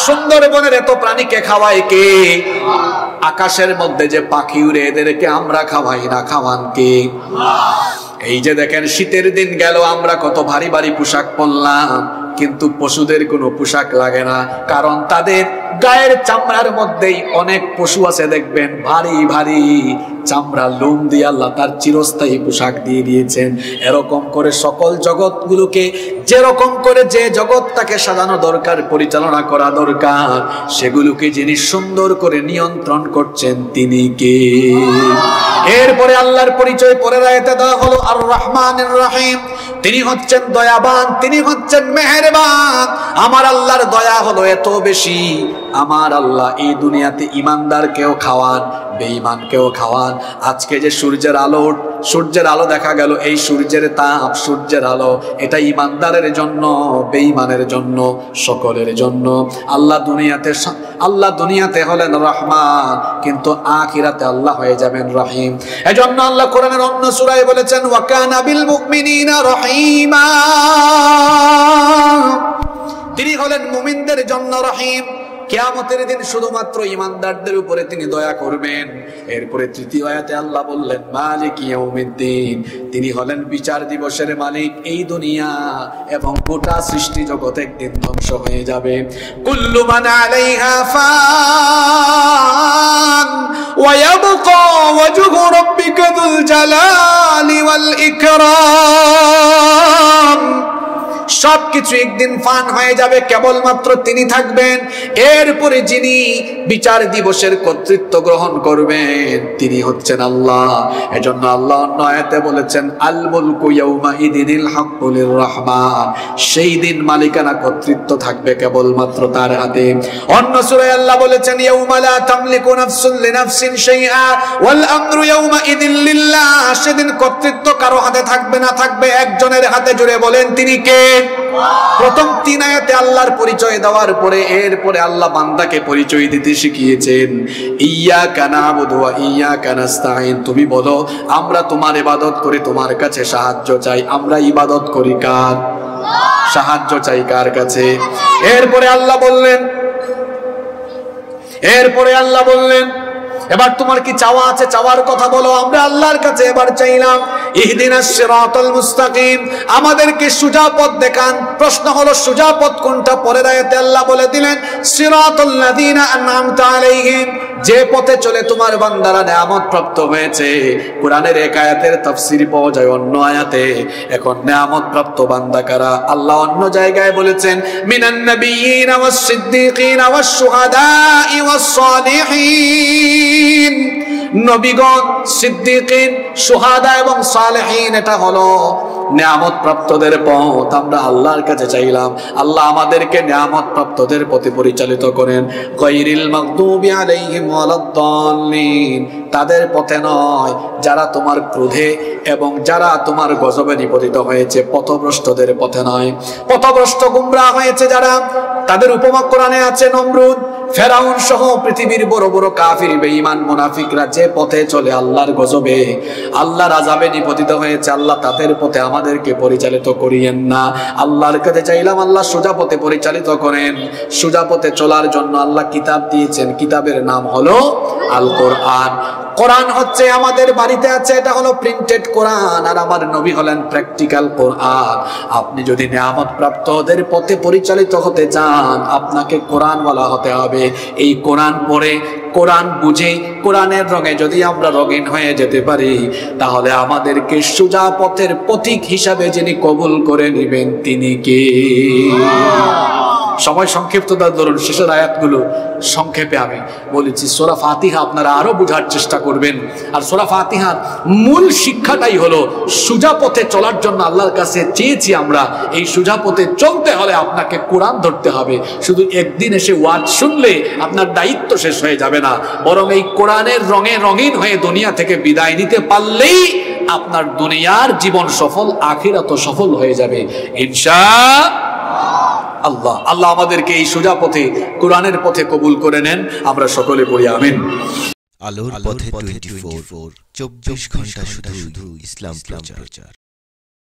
সুন্দরবনের এত প্রাণীকে খাওয়ায় কে? আকাশের মধ্যে যে পাখি উড়ে এদেরকে আমরা খাওয়াই না, খাওয়ান কে? এই যে দেখেন শীতের দিন গেল, আমরা কত ভারী ভারী পোশাক পরলাম, কিন্তু পশুদের কোনো পোশাক লাগে না, কারণ তাদের গায়ের চামড়ার মধ্যেই অনেক পশু আছে দেখবেন ভারী ভারী চামড়া, লোম দিয়ে আল্লাহ তার চিরস্থায়ী পোশাক দিয়ে দিয়েছেন। এরকম করে সকল জগৎগুলোকে যেরকম করে যে জগৎটাকে সাজানো দরকার, পরিচালনা করা দরকার, সেগুলোকে যিনি সুন্দর করে নিয়ন্ত্রণ করছেন তিনি কে? এরপরে আল্লাহর পরিচয় পরের আয়াতে দেওয়া হলো আর রহমানির রহিম। তিনি হচ্ছেন দয়াবান, তিনি হচ্ছেন মেহেরবান। আমার আল্লাহর দয়া হলো এত বেশি, আমার আল্লাহ এই দুনিয়াতে ঈমানদারকেও খাওয়ান, বেঈমানকেও খাওয়ান। আজকে যে সূর্যের আলো দেখা গেল, এই সূর্যের তাপ, সূর্যের আলো, এটা ঈমানদারের জন্য, বেঈমানের জন্য, সকলের জন্য। আল্লাহ দুনিয়াতে হলেন রহমান, কিন্তু আখিরাতে আল্লাহ হয়ে যাবেন রহিম। এজন্য আল্লাহ কোরআনের অন্য সূরায় বলেছেন ওয়া কানা বিল মুমিনিনা রহিমা। তিনি হলেন মুমিনদের জন্য রহিম। কিয়ামতের দিন শুধুমাত্র ঈমানদারদের উপরে তিনি দয়া করবেন। এরপরে তৃতীয় আয়াতে আল্লাহ বললেন মালিক ইয়াউমিদ্দিন, তিনি হলেন বিচার দিবসের মালিক। এই দুনিয়া এবং গোটা সৃষ্টি জগৎ একদিন ধ্বংস হয়ে যাবে। কুল্লু মান আলাইহা ফান ওয়া ইয়াবকা ওয়াজহু রাব্বিকা যুল জালালি ওয়াল ইকরাম। সবকিছু একদিন ফান হয়ে যাবে, কেবলমাত্র তিনি থাকবেন। এরপরে যিনি বিচার দিবসের কর্তৃত্ব গ্রহণ করবেন তিনি হচ্ছেন আল্লাহ। এজন্য আল্লাহ অন্য আয়াতে বলেছেন আল মুলকু ইয়াউমা ইদিনিল হাক্কু লির রহমান। সেই দিন মালিকানা কর্তৃত্ব থাকবে কেবলমাত্র তার হাতে। অন্য সূরায় আল্লাহ বলেছেন ইয়াউমা লা তামলিকু নাফসুন লিনাফসিন শাইআ ওয়াল আমরু ইয়াউমা ইদিন লিল্লাহ। সেদিন কর্তৃত্ব কারো হাতে থাকবে না, থাকবে একজনের হাতে। জুড়ে বলেন তিনি কে? প্রথম 3 আয়াতে আল্লাহর পরিচয় দেওয়ার পরে এরপরে আল্লাহ বান্দাকে পরিচয় দিতে শিখিয়েছেন ইয়্যাকা না'বুদু ওয়া ইয়্যাকা নাস্তাঈন। তুমি বলো আমরা তোমার ইবাদত করি, তোমার কাছে সাহায্য চাই। আমরা ইবাদত করি কার? সাহায্য চাই কার কাছে? এরপরে আল্লাহ বললেন এবার তোমার কি চাওয়া আছে? চাওয়ার কথা বলো। আমরা আল্লাহর কাছে এবার চাইলাম ইহদিনাস সিরাতাল মুস্তাকিম, আমাদেরকে সোজা পথ দেখান। প্রশ্ন হলো সোজা পথ কোনটা? পরের আয়াতে আল্লাহ বলে দিলেন সিরাতাল লাযিনা আন'আমতা আলাইহিম, যে পথে চলে তোমার বান্দারা নিয়ামত প্রাপ্ত হয়েছে। কোরআনের এক আয়াতের তাফসীর পাওয়া যায় অন্য আয়াতে। এখন নিয়ামত প্রাপ্ত বান্দা কারা? আল্লাহ অন্য জায়গায় বলেছেন মিনান নাবিয়্যিনা ওয়াস সিদ্দীকিনা ওয়াস শুহাদা'i ওয়াস সালিহিন। নবীগণ, সিদ্দীকিন, শুহাদা এবং সালেহিন, এটা হলো নিয়ামত প্রাপ্তদের পথ। আমরা আল্লাহর কাছে চাইলাম আল্লাহ আমাদেরকে নিয়ামত প্রাপ্তদের পথে পরিচালিত করেন। গায়রিল মাগদুবি আলাইহিম ওয়ালাদ-দাল্লিন, তাদের পথে নয় যারা তোমার ক্রোধে এবং যারা তোমার গজবে নিপতিত হয়েছে, পথভ্রষ্টদের পথে নয়। পথভ্রষ্ট গুমরাহ হয়েছে যারা, তাদের উপমা কোরআনে আছে নমরুদ, ফেরাউন সহ পৃথিবীর বড় বড় কাফির, বেঈমান, মুনাফিকরা যে পথে চলে আল্লাহর গজবে, আল্লাহর আযাবে নিপতিত হয়েছে। আল্লাহ তাদের পথে আমাদেরকে পরিচালিত করিয়েন না। আল্লাহর কাছে চাইলাম আল্লাহ সোজা পথে পরিচালিত করেন। সোজা পথে চলার জন্য আল্লাহ কিতাব দিয়েছেন, কিতাবের নাম হলো আল কোরআন। কোরআন হচ্ছে আমাদের বাড়িতে আছে, এটা হলো প্রিন্টেড কোরআন, আর আমার নবী হলেন প্র্যাকটিক্যাল কোরআন। আপনি যদি নিয়ামত প্রাপ্তদের পথে পরিচালিত হতে চান, আপনাকে কোরআনওয়ালা হতে হবে। এই কোরআন পড়ে, কোরআন বুঝে, কোরআনের রঙে যদি আমরা রঙিন হয়ে যেতে পারি, তাহলে আমাদেরকে সোজা পথের পথিক হিসাবে যিনি কবুল করে নেবেন তিনি কে? সময় সংক্ষিপ্ততার দরুন শেষের আয়াতগুলো সংক্ষেপে আমি বলেছি। সূরা ফাতিহা আপনারা আরো বোঝার চেষ্টা করবেন। আর সূরা ফাতিহার মূল শিক্ষাটাই হলো সোজা পথে চলার জন্য আল্লাহর কাছে চেয়েছি আমরা। এই সোজা পথে চলতে হলে আপনাকে কোরআন ধরতে হবে। শুধু একদিন এসে ওয়াজ শুনলে আপনার দায়িত্ব শেষ হয়ে যাবে না, বরং এই কোরআনের রঙে রঙিন হয়ে দুনিয়া থেকে বিদায় নিতে পারলেই আপনার দুনিয়ার জীবন সফল, আখিরাতও সফল হয়ে যাবে ইনশাআল্লাহ। আল্লাহ আমাদেরকে এই সোজা পথে, কোরআনের পথে কবুল করে নেন। আমরা সকলে পড়ি আমিন। আলোর পথে 24, 24 ঘন্টা শুধু ইসলাম প্রচার।